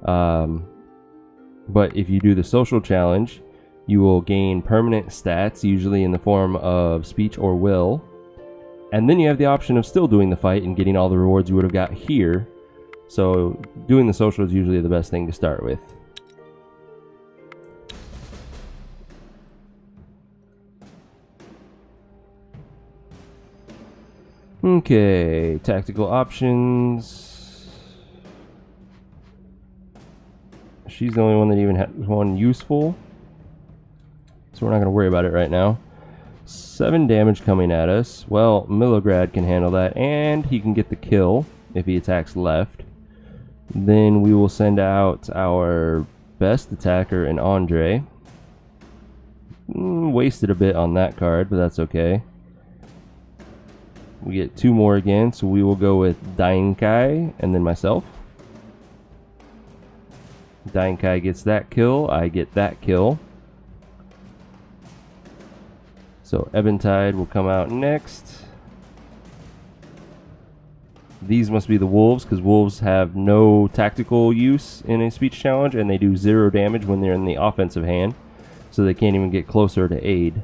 But if you do the social challenge, you will gain permanent stats, usually in the form of speech or will. And then you have the option of still doing the fight and getting all the rewards you would have got here. So doing the social is usually the best thing to start with. Okay, tactical options. She's the only one that even has one useful. So we're not going to worry about it right now. 7 damage coming at us. Well, Demoredread can handle that, and he can get the kill if he attacks left. Then we will send out our best attacker in Andre. Wasted a bit on that card, but that's okay. We get 2 more again, so we will go with Dainkai and then myself. Dainkai gets that kill, I get that kill. So Eventide will come out next. These must be the wolves, because wolves have no tactical use in a speech challenge, and they do 0 damage when they're in the offensive hand, so they can't even get closer to aid.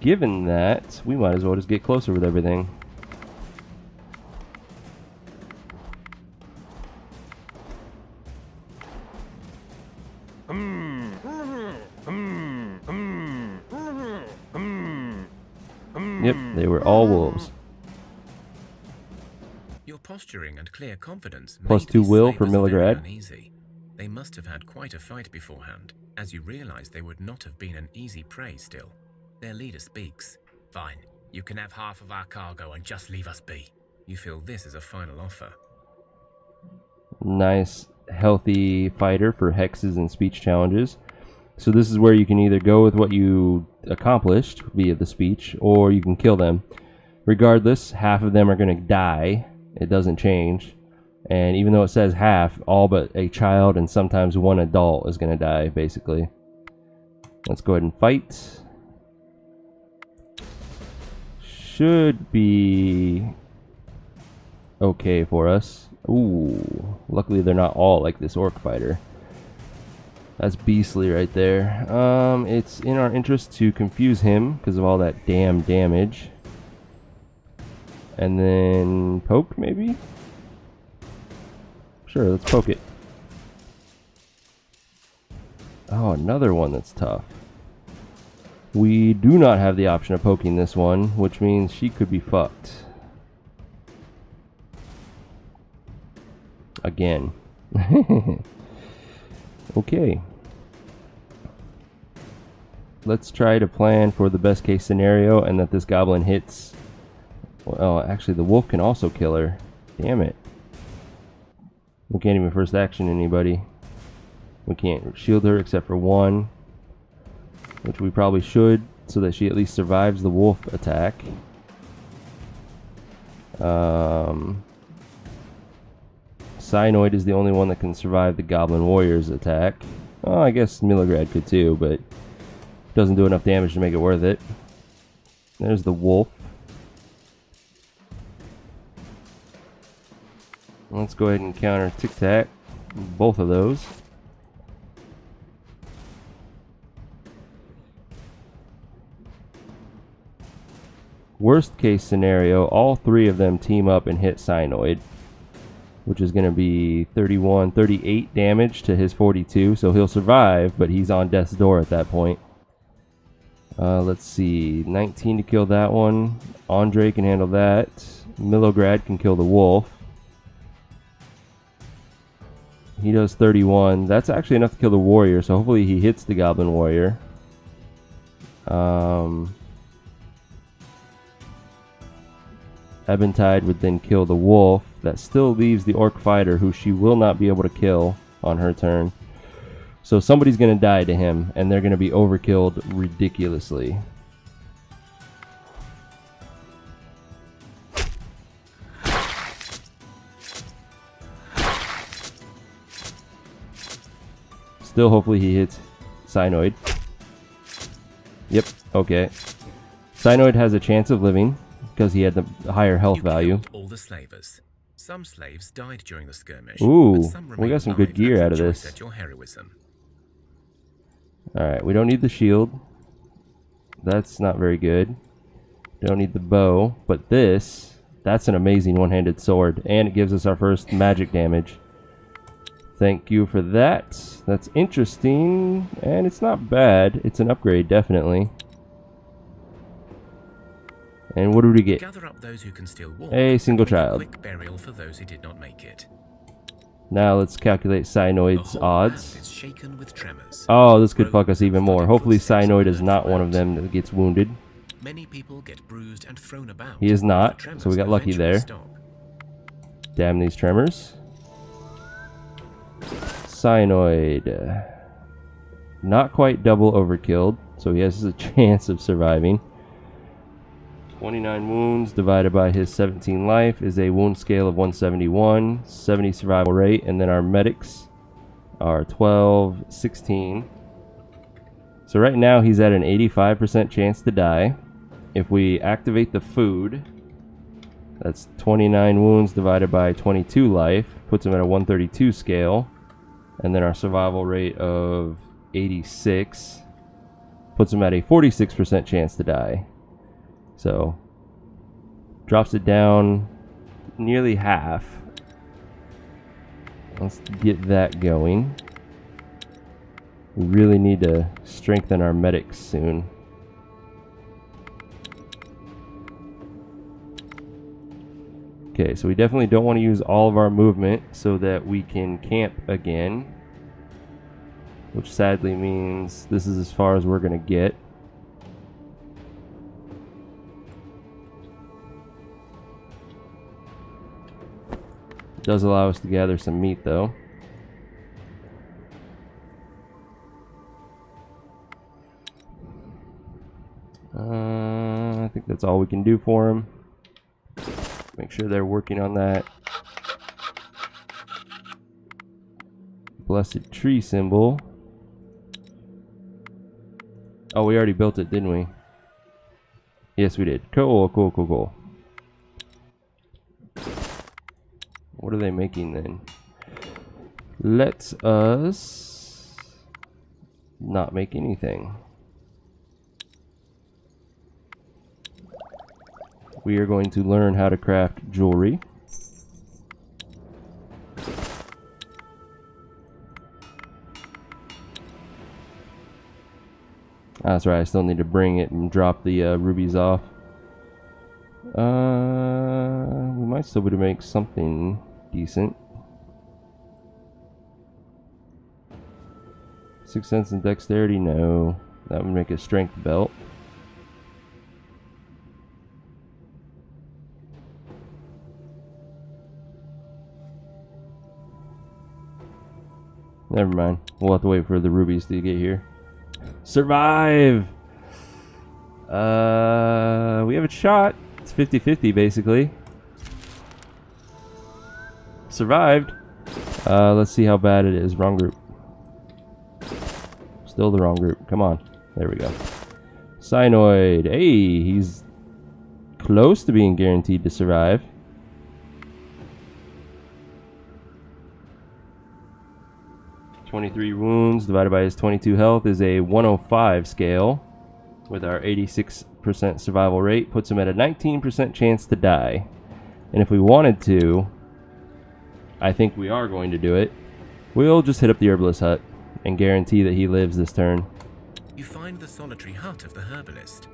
Given that, we might as well just get closer with everything. Yep, they were all wolves. Your posturing and clear confidence Plus made 2 these will for slavers very Demoredread. uneasy. They must have had quite a fight beforehand, as you realize they would not have been an easy prey still. Their leader speaks. Fine, you can have half of our cargo and just leave us be. You feel this is a final offer. Nice, healthy fighter for hexes and speech challenges. So this is where you can either go with what you accomplished via the speech, or you can kill them. Regardless, half of them are going to die. It doesn't change. And even though it says half, all but a child and sometimes one adult is going to die, basically. Let's go ahead and fight. Should be okay for us. Ooh, luckily they're not all like this orc fighter. That's beastly right there. It's in our interest to confuse him because of all that damn damage. And then poke, maybe? Sure, let's poke it. Oh, another one that's tough. We do not have the option of poking this one, which means she could be fucked. Again. Okay. Let's try to plan for the best case scenario and that this goblin hits. Well, actually the wolf can also kill her. Damn it. We can't even first action anybody. We can't shield her except for one, which we probably should, so that she at least survives the wolf attack. Cyanoid is the only one that can survive the goblin warrior's attack. Oh, I guess Demoredread could too, but doesn't do enough damage to make it worth it. There's the wolf. Let's go ahead and counter tic-tac both of those. Worst case scenario, all three of them team up and hit Cyanoid, which is going to be 38 damage to his 42, so he'll survive, but he's on death's door at that point. Let's see, 19 to kill that one. Andre can handle that. Demoredread can kill the wolf. He does 31. That's actually enough to kill the warrior, so hopefully he hits the goblin warrior. Eventide would then kill the wolf. That still leaves the orc fighter, who she will not be able to kill on her turn. So somebody's going to die to him, and they're going to be overkilled ridiculously. Still, hopefully he hits Cyanoid. Yep, okay. Cyanoid has a chance of living because he had the higher health value. All the slavers. Some slaves died during the skirmish. Ooh, but some we got some good alive gear and out of rejoiced this. at your heroism. Alright, we don't need the shield. That's not very good. Don't need the bow, but that's an amazing one-handed sword, and it gives us our first magic damage. Thank you for that. That's interesting, and it's not bad. It's an upgrade, definitely. And what do we get? Gather up those who can still walk. A single and make a child. quick burial for those who did not make it. Now let's calculate The Cyanoid's whole odds. land is shaken with tremors. Oh, this could fuck us even more. Thudding Hopefully footsteps Cyanoid are is heard not one of throughout. them that gets wounded. Many people get bruised and thrown about. He is but not, the tremors so we got lucky eventually there. stop. Damn these tremors. Cyanoid. Not quite double overkilled, so he has a chance of surviving. 29 wounds divided by his 17 life is a wound scale of 171, 70 survival rate, and then our medics are 12, 16. So right now he's at an 85% chance to die. If we activate the food, that's 29 wounds divided by 22 life, puts him at a 132 scale, and then our survival rate of 86 puts him at a 46% chance to die. So, drops it down nearly half. Let's get that going. We really need to strengthen our medics soon. Okay, so we definitely don't want to use all of our movement so that we can camp again. Which sadly means this is as far as we're going to get. It does allow us to gather some meat though. I think that's all we can do for them. Make sure they're working on that. Blessed tree symbol. Oh, we already built it, didn't we? Yes, we did. Cool, cool, cool, cool. What are they making then? Let us not make anything. We are going to learn how to craft jewelry. That's right, I still need to bring it and drop the rubies off. We might still be able to make something decent. 6 cents in dexterity? No. That would make a strength belt. Never mind. We'll have to wait for the rubies to get here. Survive! We have a shot. It's 50-50 basically. Survived. Let's see how bad it is. Wrong group. Still the wrong group. Come on. There we go. Cyanoid. Hey, he's close to being guaranteed to survive. .23 wounds divided by his 22 health is a 105 scale. With our 86% survival rate, puts him at a 19% chance to die. And if we wanted to, I think we are going to do it, we'll just hit up the herbalist hut and guarantee that he lives this turn. You find the solitary hut of the herbalist.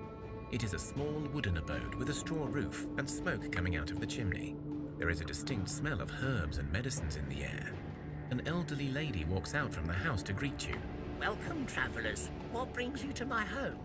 It is a small wooden abode with a straw roof and smoke coming out of the chimney. There is a distinct smell of herbs and medicines in the air. An elderly lady walks out from the house to greet you. Welcome, travellers. What brings you to my home?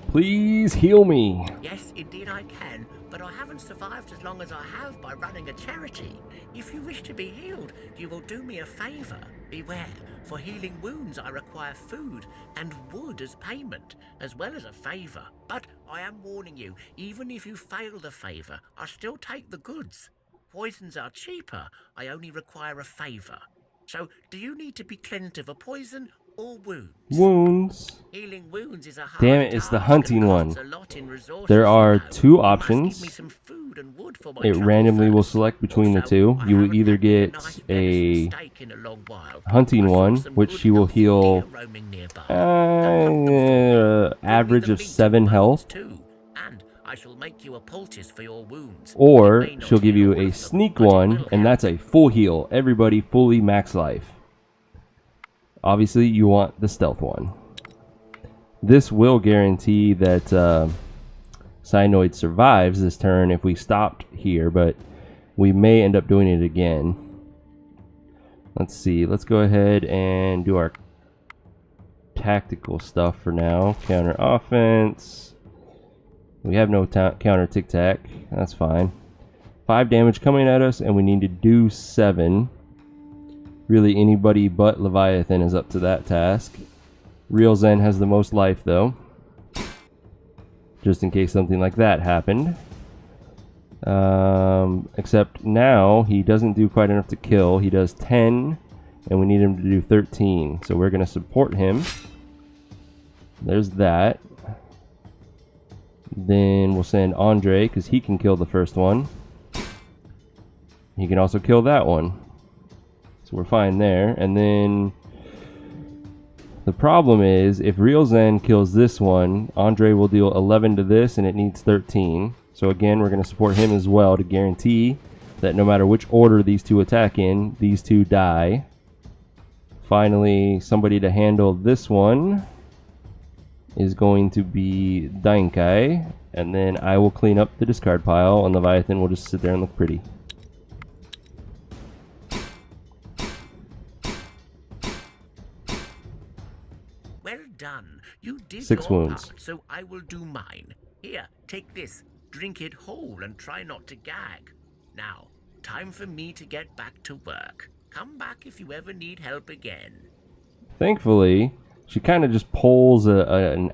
Please heal me. Yes, indeed I can, but I haven't survived as long as I have by running a charity. If you wish to be healed, you will do me a favour. Beware, for healing wounds I require food and wood as payment, as well as a favour. But I am warning you, even if you fail the favour, I still take the goods. Poisons are cheaper, I only require a favour. So, do you need to be cleansed of a poison or wounds? Wounds. Healing wounds is a hard Damn it, it's the task hunting and one. costs a lot in resources, There are you know. two You must options. give me some food and wood for my It trouble randomly will first. select between the Also, two. I You will haven't either had me get nice a venison steak in a long while. hunting I saw one, some which good she will healthy heal deer roaming nearby. Go hunt them for me. Bring me average the of meat and 7 bones health. too, and I shall make you a poultice for your wounds. Or It may not she'll give heal you all a of them, sneak but it one, will and help. that's a full heal. Everybody fully max life. Obviously, you want the stealth one. This will guarantee that Cyanoid survives this turn if we stopped here, but we may end up doing it again. Let's see. Let's go ahead and do our tactical stuff for now. Counter offense. We have no counter tic-tac. That's fine. 5 damage coming at us, and we need to do 7. Really, anybody but Leviathan is up to that task. Real Zen has the most life, though. Just in case something like that happened. Except now, he doesn't do quite enough to kill. He does 10, and we need him to do 13. So we're going to support him. There's that. Then we'll send Andre, because he can kill the first one. He can also kill that one. So we're fine there. And then the problem is, if Real Zen kills this one, Andre will deal 11 to this, and it needs 13. So again, we're going to support him as well to guarantee that no matter which order these two attack in, these two die. Finally, somebody to handle this one is going to be Dainkai, and then I will clean up the discard pile, and Leviathan will just sit there and look pretty. Well done. You did 6 your wounds. part, so I will do mine. Here, take this. Drink it whole and try not to gag. Now, time for me to get back to work. Come back if you ever need help again. Thankfully, she kind of just pulls an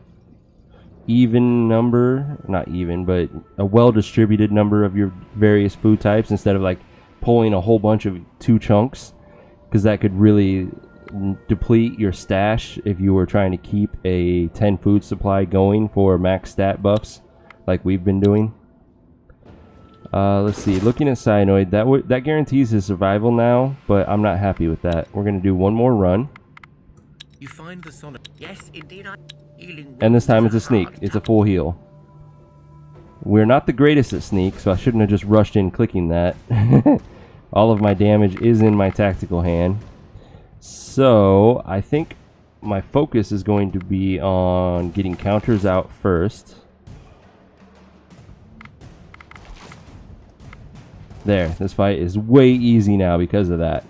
even number, not even, but a well-distributed number of your various food types instead of like pulling a whole bunch of 2 chunks, because that could really deplete your stash if you were trying to keep a 10 food supply going for max stat buffs like we've been doing. Let's see, looking at Cyanoid, that guarantees his survival now, but I'm not happy with that. We're going to do one more run. You find the solid. Yes, indeed, And this time it's a sneak. It's a full heal. We're not the greatest at sneak, so I shouldn't have just rushed in clicking that. All of my damage is in my tactical hand. So I think my focus is going to be on getting counters out first. There, this fight is way easy now because of that.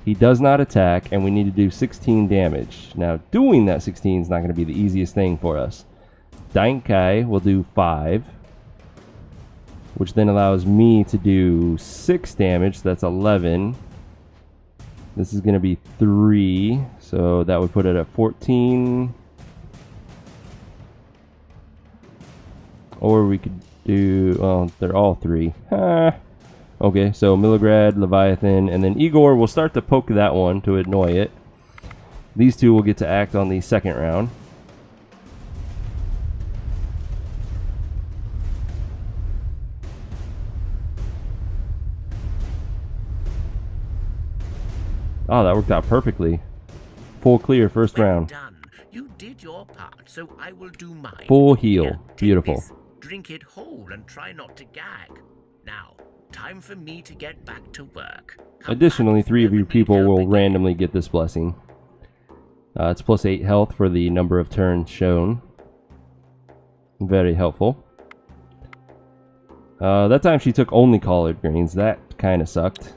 He does not attack, and we need to do 16 damage. Now, doing that 16 is not going to be the easiest thing for us. Dainkai will do 5, which then allows me to do 6 damage, so that's 11. This is going to be 3, so that would put it at 14. Or we could do, oh, they're all 3. Okay, so Demoredread, Leviathan, and then Igor will start to poke that one to annoy it. These 2 will get to act on the second round. Oh, that worked out perfectly. Full clear first round. Done. You did your part, so I will do mine. Full heal. Here, take Beautiful. this, drink it whole and try not to gag. Now, time for me to get back to work. Come Additionally, back if 3 of ever you need people help will again. randomly get this blessing. It's plus 8 health for the number of turns shown. Very helpful. That time she took only collard greens. That kind of sucked.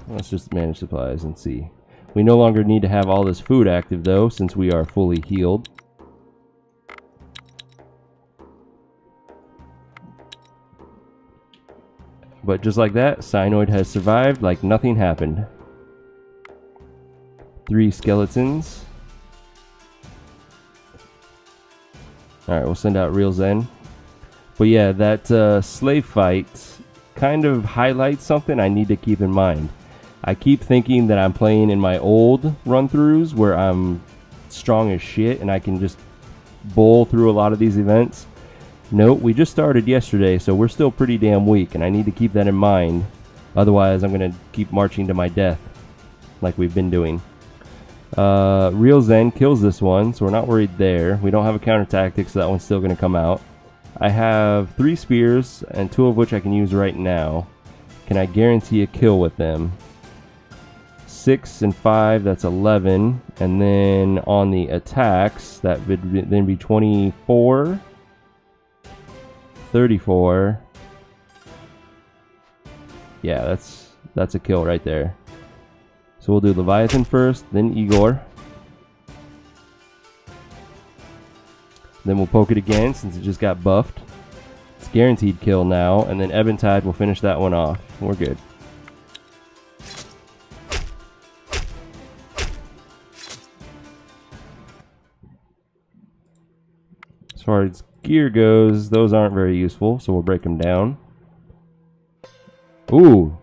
Let's just manage supplies and see. We no longer need to have all this food active though, since we are fully healed. But just like that, Cyanoid has survived like nothing happened. 3 skeletons. Alright, we'll send out Real Zen. But yeah, that slave fight kind of highlights something I need to keep in mind. I keep thinking that I'm playing in my old run-throughs where I'm strong as shit and I can just bowl through a lot of these events. Nope, we just started yesterday, so we're still pretty damn weak, and I need to keep that in mind. Otherwise, I'm going to keep marching to my death, like we've been doing. Real Zen kills this one, so we're not worried there. We don't have a counter tactic, so that one's still going to come out. I have 3 spears, and 2 of which I can use right now. Can I guarantee a kill with them? 6 and 5, that's 11. And then on the attacks, that would then be 24. 34. Yeah, that's a kill right there. So we'll do Leviathan first, then Igor. Then we'll poke it again since it just got buffed. It's guaranteed kill now, and then Eventide will finish that one off. We're good. As far as gear goes, those aren't very useful, so we'll break them down. Ooh.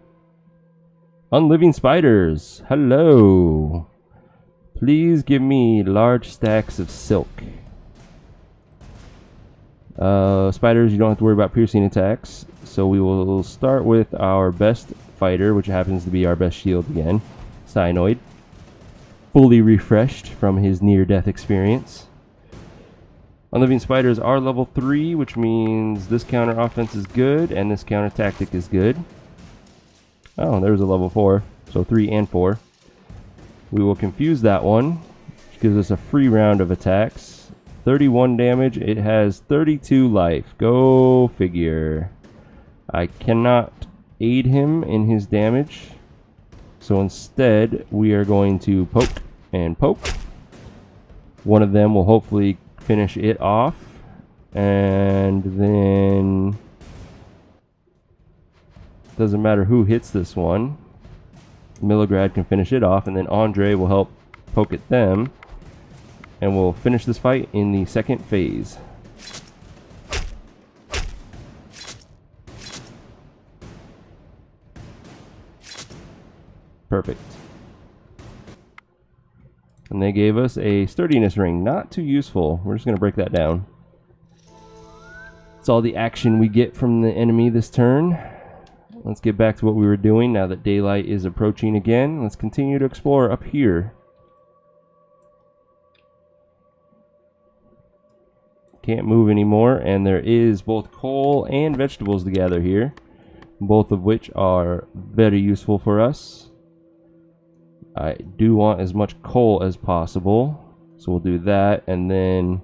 Unliving spiders. Hello. Please give me large stacks of silk. Spiders, you don't have to worry about piercing attacks. So we will start with our best fighter, which happens to be our best shield again. Cyanoid. Fully refreshed from his near-death experience. Unliving spiders are level 3, which means this counter offense is good, and this counter tactic is good. Oh, there's a level 4, so 3 and 4. We will confuse that one, which gives us a free round of attacks. 31 damage, it has 32 life. Go figure. I cannot aid him in his damage. So instead, we are going to poke and poke. One of them will hopefully finish it off. And then... doesn't matter who hits this one. Demoredread can finish it off, and then Andre will help poke at them. And we'll finish this fight in the second phase. Perfect. And they gave us a sturdiness ring. Not too useful. We're just going to break that down. It's all the action we get from the enemy this turn. Let's get back to what we were doing now that daylight is approaching again. Let's continue to explore up here. Can't move anymore, and there is both coal and vegetables to gather here, both of which are very useful for us. I do want as much coal as possible, so we'll do that, and then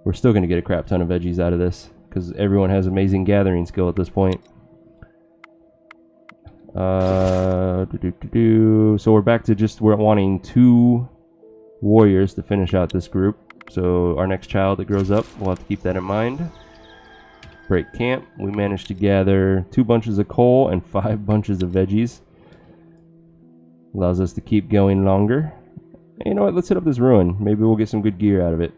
we're still going to get a crap ton of veggies out of this because everyone has amazing gathering skill at this point. So we're back to just we're wanting 2 warriors to finish out this group. So our next child that grows up, we'll have to keep that in mind. Break camp. We managed to gather 2 bunches of coal and 5 bunches of veggies. Allows us to keep going longer. And you know what? Let's hit up this ruin. Maybe we'll get some good gear out of it.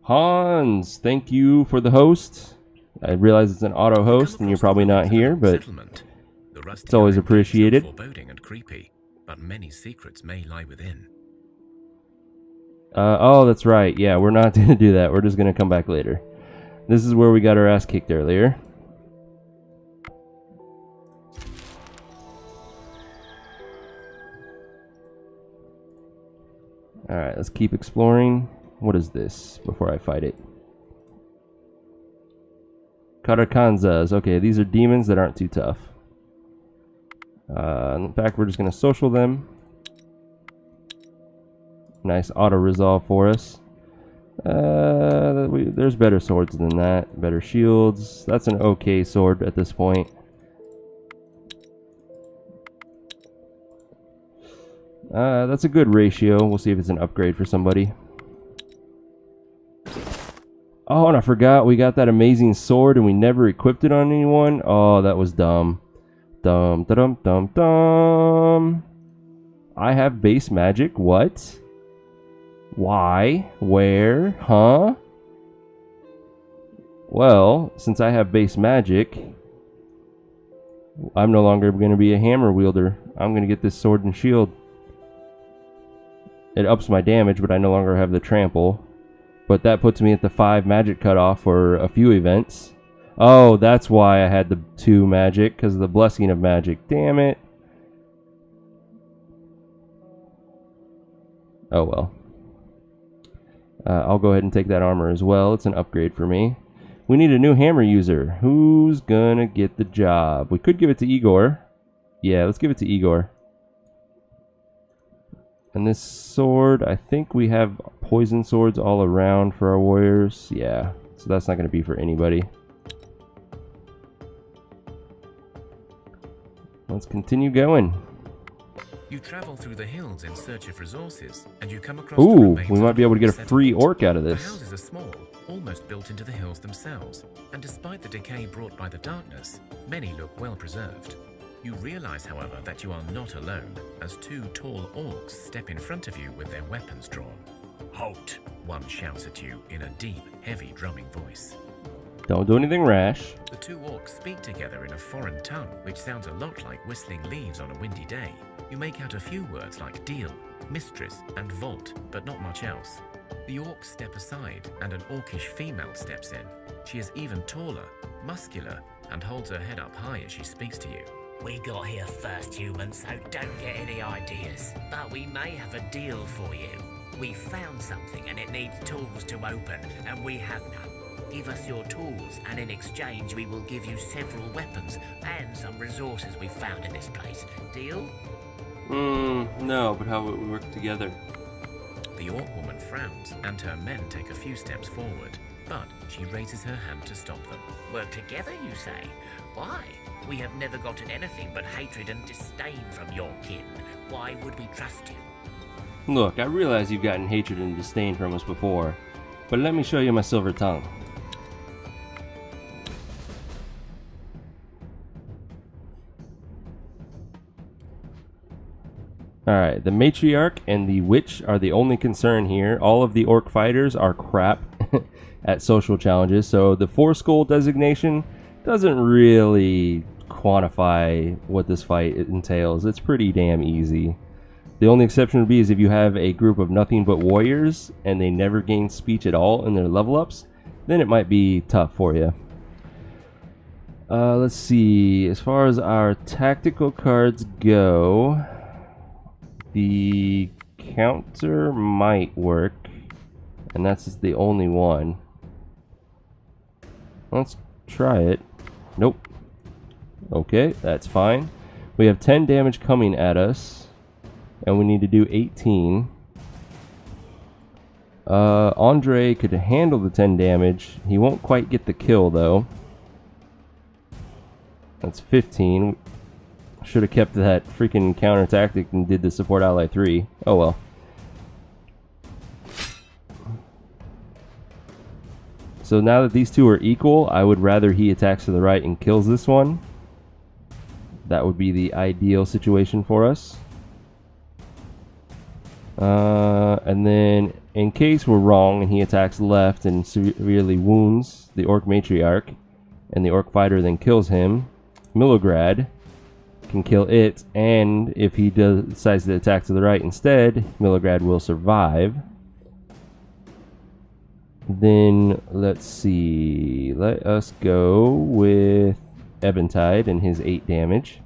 Hans, thank you for the host. I realize it's an auto host and you're probably not here, but it's always appreciated. Foreboding and creepy, but many secrets may lie within. Oh, that's right. Yeah, we're not going to do that. We're just going to come back later. This is where we got our ass kicked earlier. Alright, let's keep exploring. What is this before I fight it? Karakanzas. Okay, these are demons that aren't too tough. In fact, we're just going to social them. Nice auto-resolve for us. There's better swords than that. Better shields. That's an okay sword at this point. That's a good ratio. We'll see if it's an upgrade for somebody. Oh, and I forgot we got that amazing sword and we never equipped it on anyone. Oh, that was dumb. Dum dum dum dum. I have base magic. What? Why? Where? Huh? Well, since I have base magic, I'm no longer going to be a hammer wielder. I'm going to get this sword and shield. It ups my damage, but I no longer have the trample. But that puts me at the 5 magic cutoff for a few events. Oh, that's why I had the 2 magic, because of the blessing of magic. Damn it. Oh well. I'll go ahead and take that armor as well. It's an upgrade for me. We need a new hammer user. Who's gonna get the job? We could give it to Igor. Yeah, let's give it to Igor. And this sword, I think we have poison swords all around for our warriors. Yeah, so that's not gonna be for anybody. Let's continue going. You travel through the hills in search of resources, and you come across Ooh, the remains we of might be able to get a settlement. free orc out of The this. houses are small, almost built into the hills themselves, and despite the decay brought by the darkness, many look well preserved. You realize, however, that you are not alone, as 2 tall orcs step in front of you with their weapons drawn. "Halt!" one shouts at you in a deep, heavy drumming voice. Don't do anything rash. The 2 orcs speak together in a foreign tongue, which sounds a lot like whistling leaves on a windy day. You make out a few words like deal, mistress, and vault, but not much else. The orcs step aside, and an orcish female steps in. She is even taller, muscular, and holds her head up high as she speaks to you. We got here first, humans, so don't get any ideas. But we may have a deal for you. We found something and it needs tools to open, and we have none. Give us your tools, and in exchange we will give you several weapons and some resources we found in this place. Deal? No, but how would we work together? The orc woman frowns, and her men take a few steps forward, but she raises her hand to stop them. Work together, you say? Why? We have never gotten anything but hatred and disdain from your kin. Why would we trust you? Look, I realize you've gotten hatred and disdain from us before, but let me show you my silver tongue. Alright, the matriarch and the witch are the only concern here. All of the orc fighters are crap at social challenges, so the 4 skull designation doesn't really quantify what this fight entails. It's pretty damn easy. The only exception would be is if you have a group of nothing but warriors and they never gain speech at all in their level ups, then it might be tough for you. Let's see, as far as our tactical cards go, the counter might work, and that's just the only one. Let's try it. Nope. Okay, that's fine. We have 10 damage coming at us, and we need to do 18. Andre could handle the 10 damage. He won't quite get the kill, though. That's 15. Should have kept that freaking counter tactic and did the support ally 3. Oh well. So now that these two are equal, I would rather he attacks to the right and kills this one. That would be the ideal situation for us. And then in case we're wrong and he attacks left and severely wounds the orc matriarch and the orc fighter then kills him, Demoredread can kill it, and if he decides to attack to the right instead, Demoredread will survive. Then let's see, let us go with Eventide and his 8 damage.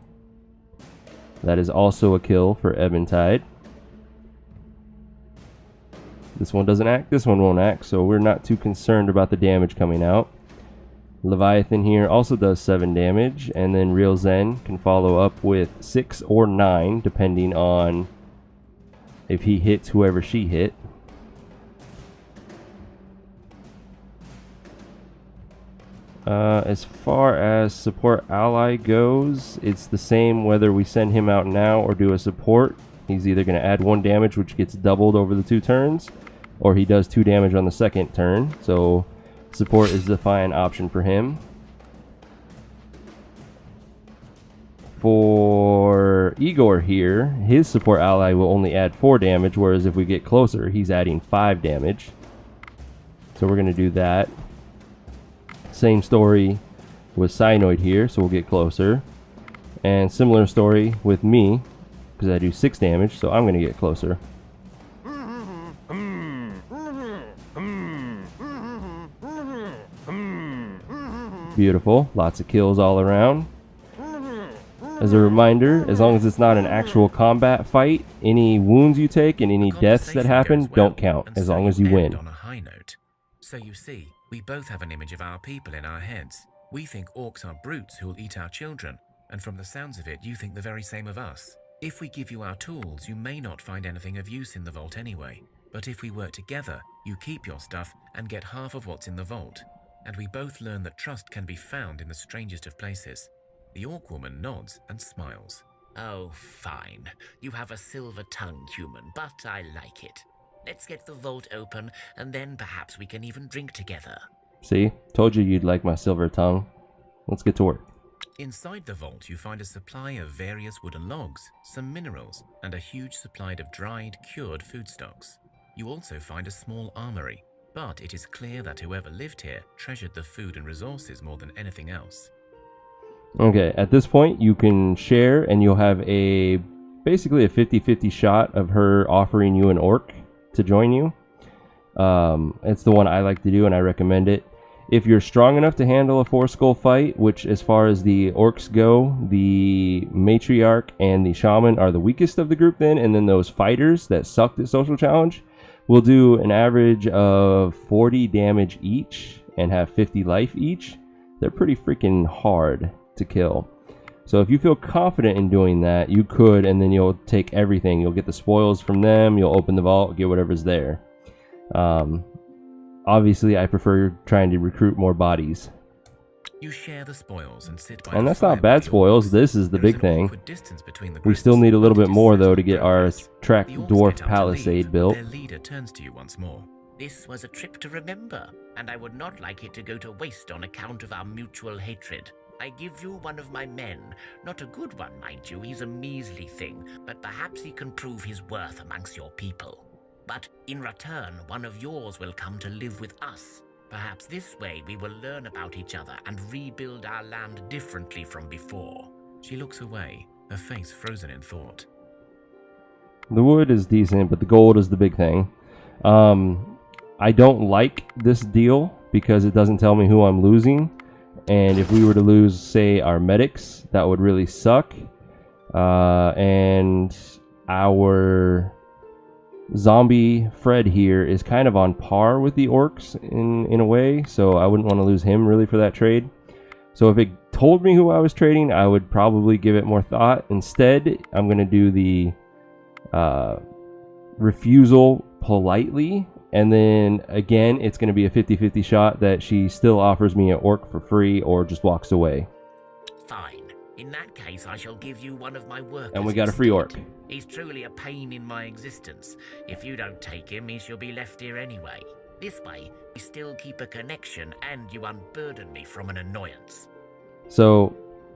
That is also a kill for Eventide. This one doesn't act, this one won't act, so we're not too concerned about the damage coming out. Leviathan here also does 7 damage, and then Real Zen can follow up with 6 or 9, depending on if he hits whoever she hit. As far as support ally goes, it's the same whether we send him out now or do a support. He's either going to add 1 damage, which gets doubled over the 2 turns, or he does 2 damage on the second turn, so support is the fine option for him. For Igor here, his support ally will only add 4 damage, whereas if we get closer, he's adding 5 damage. So we're going to do that. Same story with Cyanoid here, so we'll get closer. And similar story with me, because I do 6 damage, so I'm going to get closer. Beautiful, lots of kills all around. As a reminder, as long as it's not an actual combat fight, any wounds you take and any deaths that happen don't count, as long as you win. On a high note. So you see, we both have an image of our people in our heads. We think orcs are brutes who will eat our children, and from the sounds of it, you think the very same of us. If we give you our tools, you may not find anything of use in the vault anyway. But if we work together, you keep your stuff and get half of what's in the vault. And we both learn that trust can be found in the strangest of places. The orc woman nods and smiles. Oh, fine. You have a silver tongue, human, but I like it. Let's get the vault open, and then perhaps we can even drink together. See? Told you you'd like my silver tongue. Let's get to work. Inside the vault, you find a supply of various wooden logs, some minerals, and a huge supply of dried, cured foodstuffs. You also find a small armory, but it is clear that whoever lived here treasured the food and resources more than anything else. Okay, at this point you can share and you'll have basically a 50-50 shot of her offering you an orc to join you. It's the one I like to do and I recommend it. If you're strong enough to handle a 4-skull fight, which as far as the orcs go, the matriarch and the shaman are the weakest of the group then, and then those fighters that sucked at social challenge will do an average of 40 damage each and have 50 life each. They're pretty freaking hard to kill. So if you feel confident in doing that, you could, and then you'll take everything. You'll get the spoils from them, you'll open the vault, get whatever's there. Obviously, I prefer trying to recruit more bodies. You share the spoils and sit by And the that's fire not bad with your spoils. orcs. This is the There big thing. awkward distance between the We still groups, need a little but bit it is more though to certainly get our progress. track The orcs dwarf get up to palisade leave, but built. Their leader turns to you once more. This was a trip to remember, and I would not like it to go to waste on account of our mutual hatred. I give you one of my men. Not a good one, mind you. He's a measly thing, but perhaps he can prove his worth amongst your people. But in return, one of yours will come to live with us. Perhaps this way we will learn about each other and rebuild our land differently from before. She looks away, her face frozen in thought. The wood is decent, but the gold is the big thing. I don't like this deal because it doesn't tell me who I'm losing. And if we were to lose, say, our medics, that would really suck. And our zombie Fred here is kind of on par with the orcs in a way. So I wouldn't want to lose him really for that trade. So if it told me who I was trading, I would probably give it more thought. Instead, I'm going to do the refusal politely. And then again, it's going to be a 50-50 shot that she still offers me an orc for free or just walks away. Fine. In that case, I shall give you one of my workers. And we got a free orc. instead. He's truly a pain in my existence. If you don't take him, he shall be left here anyway. This way, we still keep a connection and you unburden me from an annoyance. So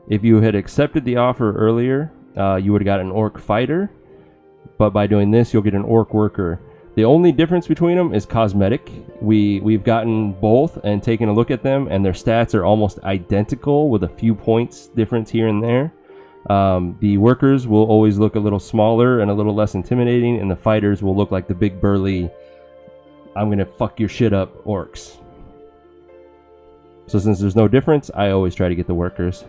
if you had accepted the offer earlier, you would have got an orc fighter. But by doing this, you'll get an orc worker. The only difference between them is cosmetic. We've gotten both and taken a look at them, and their stats are almost identical with a few points difference here and there. The workers will always look a little smaller and a little less intimidating, and the fighters will look like the big burly, I'm gonna fuck your shit up orcs. So since there's no difference, I always try to get the workers.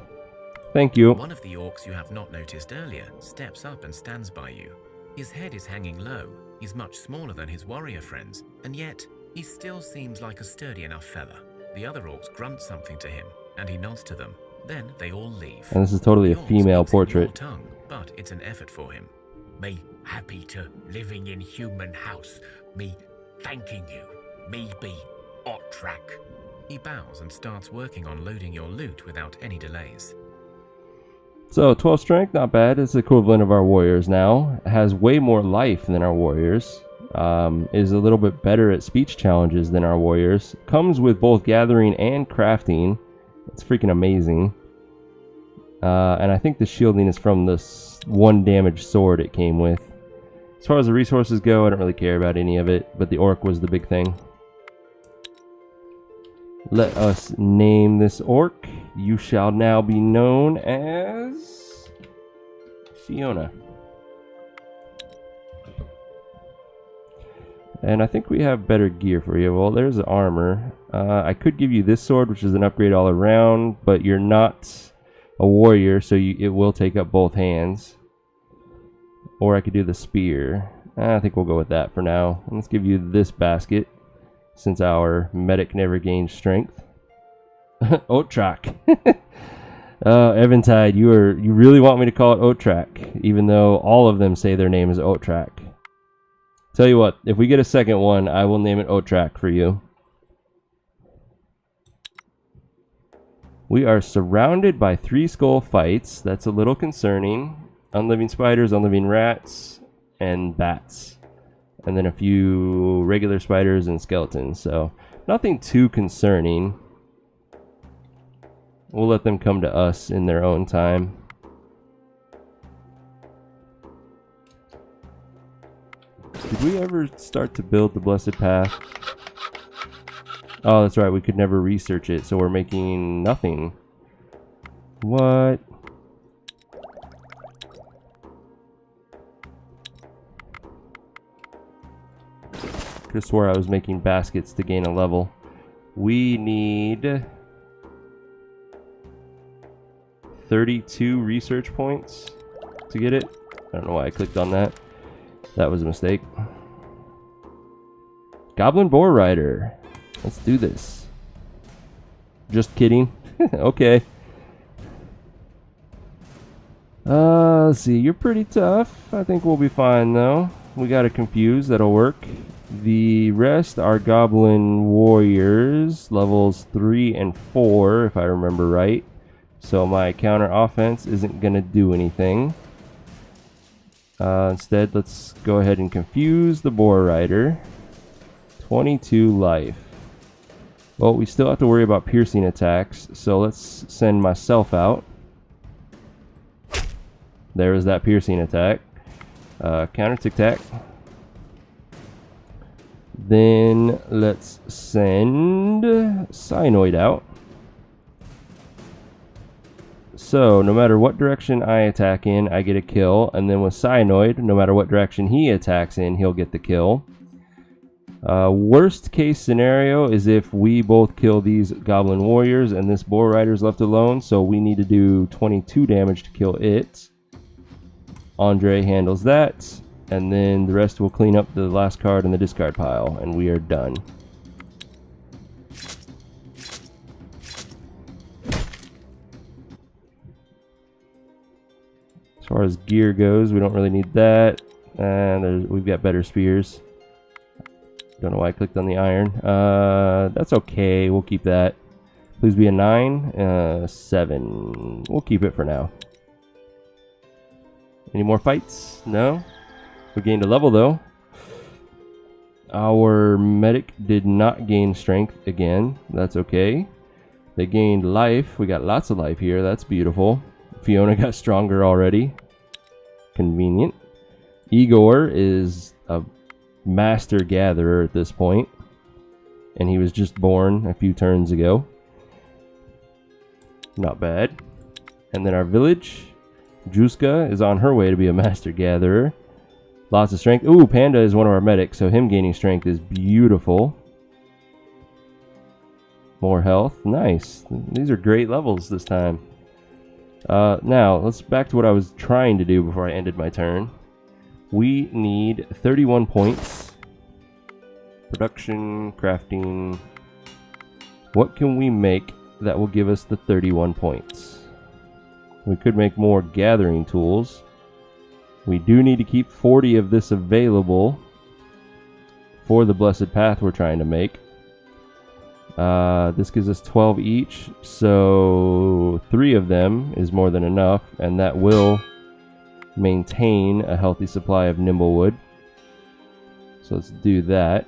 Thank you. One of the orcs you have not noticed earlier steps up and stands by you. His head is hanging low, he's much smaller than his warrior friends, and yet he still seems like a sturdy enough fella. The other orcs grunt something to him, and he nods to them. Then they all leave. And this is totally a The orc female speaks in your portrait. tongue, but it's an effort for him. Me happy to living in human house. Me thanking you. Me be Otrak. He bows and starts working on loading your loot without any delays. So 12 strength, not bad. It's the equivalent of our warriors now. Has way more life than our warriors. Is a little bit better at speech challenges than our warriors. Comes with both gathering and crafting. It's freaking amazing. And I think the shielding is from this one damaged sword it came with. As far as the resources go, I don't really care about any of it, but the orc was the big thing. Let us name this orc. You shall now be known as Fiona. And I think we have better gear for you. Well, there's the armor. I could give you this sword, which is an upgrade all around, but you're not a warrior, so it will take up both hands. Or I could do the spear. I think we'll go with that for now. And let's give you this basket, since our medic never gains strength. Otrak. Eventide, you really want me to call it Otrak, even though all of them say their name is Otrak. Tell you what, if we get a second one, I will name it Otrak for you. We are surrounded by 3 skull fights. That's a little concerning. Unliving spiders, unliving rats, and bats. And then a few regular spiders and skeletons. So nothing too concerning. We'll let them come to us in their own time. Did we ever start to build the Blessed Path? Oh, that's right. We could never research it, so we're making nothing. What? Could have swore I was making baskets to gain a level. We need 32 research points to get it. I don't know why I clicked on that. That was a mistake. Goblin Boar Rider. Let's do this. Just kidding. Okay. Let's see. You're pretty tough. I think we'll be fine though. We got a confuse. That'll work. The rest are goblin warriors, levels 3 and 4, if I remember right. So my counter offense isn't going to do anything. Instead, let's go ahead and confuse the boar rider. 22 life. Well, we still have to worry about piercing attacks, so let's send myself out. There is that piercing attack. Counter tic-tac. Then let's send Cyanoid out. So no matter what direction I attack in, I get a kill. And then with Cyanoid, no matter what direction he attacks in, he'll get the kill. Worst case scenario is if we both kill these goblin warriors and this boar rider is left alone. So we need to do 22 damage to kill it. Andre handles that. And then the rest will clean up the last card in the discard pile, and we are done. As far as gear goes, we don't really need that. And we've got better spears. Don't know why I clicked on the iron. That's okay. We'll keep that. Please be a 9. 7. We'll keep it for now. Any more fights? No? We gained a level though. Our medic did not gain strength again. That's okay. They gained life. We got lots of life here. That's beautiful. Fiona got stronger already. Convenient. Igor is a master gatherer at this point. And he was just born a few turns ago. Not bad. And then our village. Juska is on her way to be a master gatherer. Lots of strength. Ooh, Panda is one of our medics, so him gaining strength is beautiful. More health. Nice. These are great levels this time. Now, let's back to what I was trying to do before I ended my turn. We need 31 points. Production, crafting. What can we make that will give us the 31 points? We could make more gathering tools. We do need to keep 40 of this available for the blessed path we're trying to make. This gives us 12 each, so 3 of them is more than enough, and that will maintain a healthy supply of nimblewood. So let's do that.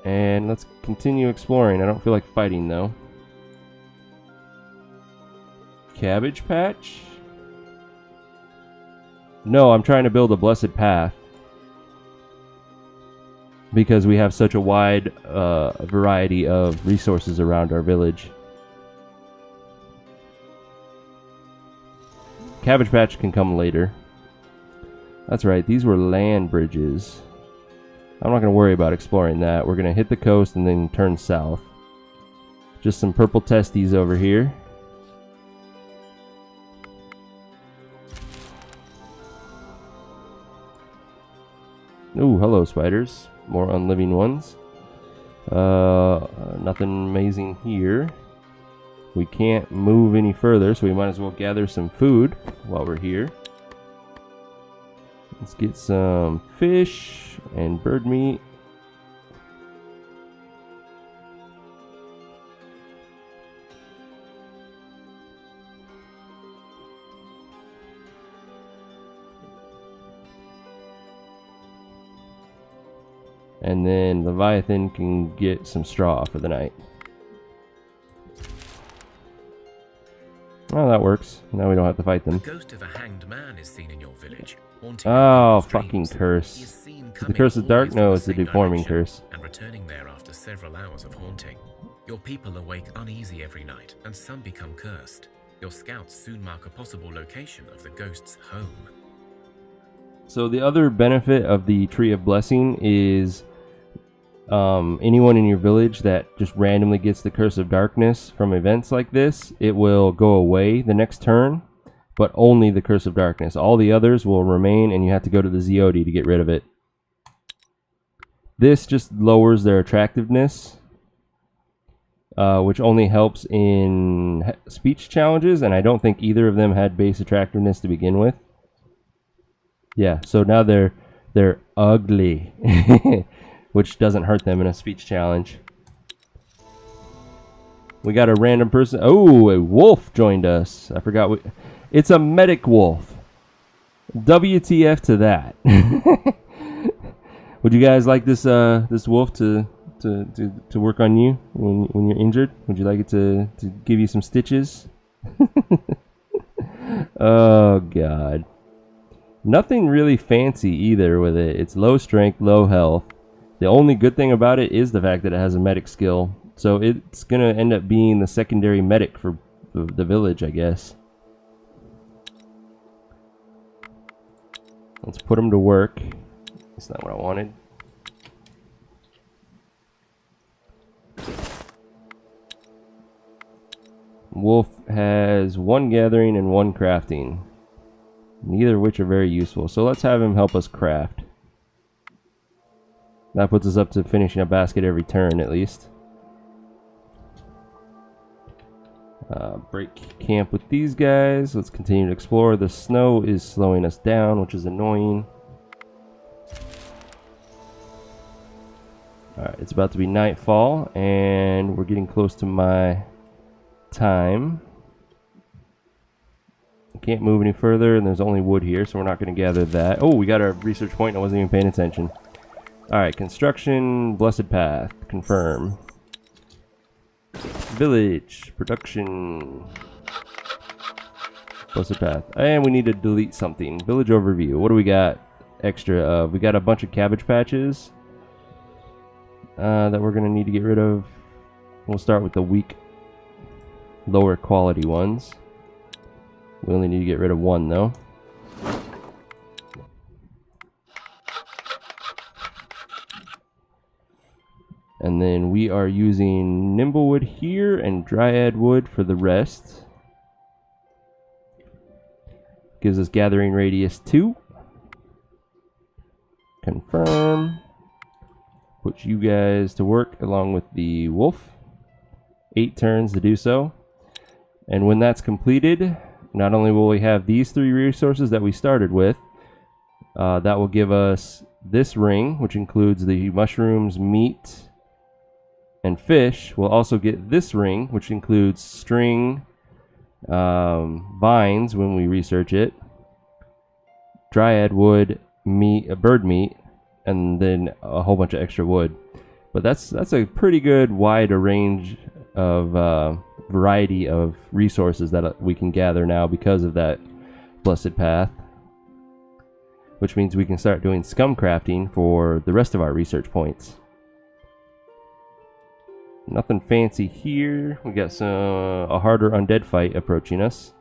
And let's continue exploring. I don't feel like fighting though. Cabbage patch? No, I'm trying to build a blessed path. Because we have such a wide variety of resources around our village. Cabbage patch can come later. That's right, these were land bridges. I'm not going to worry about exploring that. We're going to hit the coast and then turn south. Just some purple testes over here. Ooh, hello spiders. More unliving ones. Nothing amazing here. We can't move any further, so we might as well gather some food while we're here. Let's get some fish and bird meat. And then Leviathan can get some straw for the night. Oh, that works. Now we don't have to fight them. The ghost of a hanged man is seen in your village. Haunting Oh, people's fucking dreams. He is curse. seen The coming curse of dark? always No, from it's the same deforming direction curse. and returning there after several hours of haunting. Your people awake uneasy every night, and some become cursed. Your scouts soon mark a possible location of the ghost's home. So the other benefit of the Tree of Blessing is anyone in your village that just randomly gets the Curse of Darkness from events like this, it will go away the next turn, but only the Curse of Darkness. All the others will remain, and you have to go to the Zeodi to get rid of it. This just lowers their attractiveness, which only helps in speech challenges, and I don't think either of them had base attractiveness to begin with. Yeah, so now they're ugly, which doesn't hurt them in a speech challenge. We got a random person. Oh, a wolf joined us. I forgot. It's a medic wolf. WTF to that. Would you guys like this this wolf to work on you when you're injured? Would you like it to give you some stitches? Oh god. Nothing really fancy either with it. It's low strength, low health. The only good thing about it is the fact that it has a medic skill. So it's gonna end up being the secondary medic for the village, I guess. Let's put him to work. That's not what I wanted. Wolf has 1 gathering and 1 crafting. Neither of which are very useful. So let's have him help us craft. That puts us up to finishing a basket every turn at least. Break camp with these guys. Let's continue to explore. The snow is slowing us down, which is annoying. Alright, it's about to be nightfall, and we're getting close to my time. I can't move any further, and there's only wood here, so we're not going to gather that. Oh, we got our research point. I wasn't even paying attention. Alright, construction, blessed path, confirm. Village, production, blessed path. And we need to delete something. Village overview. What do we got extra of? We got a bunch of cabbage patches that we're going to need to get rid of. We'll start with the weak, lower quality ones. We only need to get rid of 1 though. And then we are using nimblewood here and dryad wood for the rest. Gives us gathering radius 2. Confirm. Put you guys to work along with the wolf. 8 turns to do so. And when that's completed, not only will we have these 3 resources that we started with, that will give us this ring, which includes the mushrooms, meat, and fish. We'll also get this ring, which includes string, vines when we research it, dryad wood, meat, bird meat, and then a whole bunch of extra wood. But that's a pretty good wide range of variety of resources that we can gather now because of that blessed path, which means we can start doing scum crafting for the rest of our research points. Nothing fancy here. We got a harder undead fight approaching us.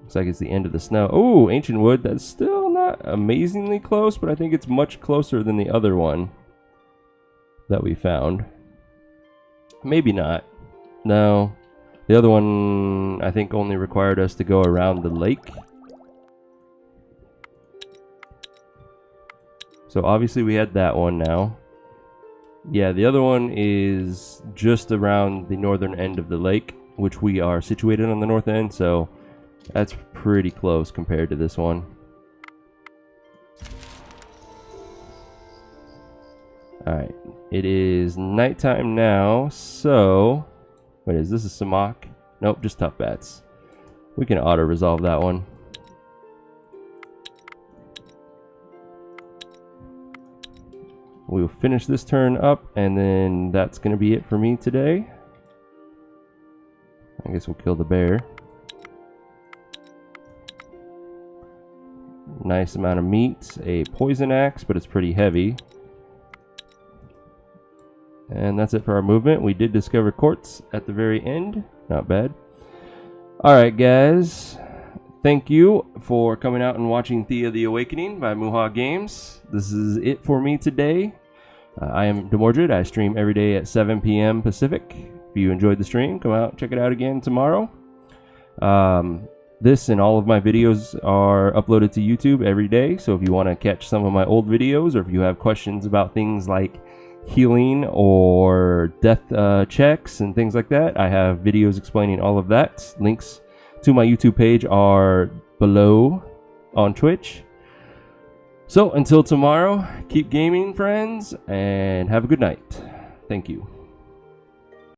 Looks like it's the end of the snow. Oh, ancient wood. That's still not amazingly close, but I think it's much closer than the other one that we found. Maybe not. No. The other one, I think, only required us to go around the lake. So obviously we had that one now. Yeah, the other one is just around the northern end of the lake, which we are situated on the north end, so that's pretty close compared to this one. Alright, it is nighttime now, so... Wait, is this a Samach? Nope, just tough bats. We can auto-resolve that one. We'll finish this turn up, and then that's going to be it for me today. I guess we'll kill the bear. Nice amount of meat. A poison axe, but it's pretty heavy. And that's it for our movement. We did discover quartz at the very end. Not bad. Alright, guys. Thank you for coming out and watching Thea the Awakening by Muha Games. This is it for me today. I am Demoredread. I stream every day at 7 p.m. Pacific. If you enjoyed the stream, come out and check it out again tomorrow. This and all of my videos are uploaded to YouTube every day. So if you want to catch some of my old videos, or if you have questions about things like healing or death checks and things like that. I have videos explaining all of that. Links to my YouTube page are below on Twitch. So until tomorrow, keep gaming, friends, and have a good night. Thank you.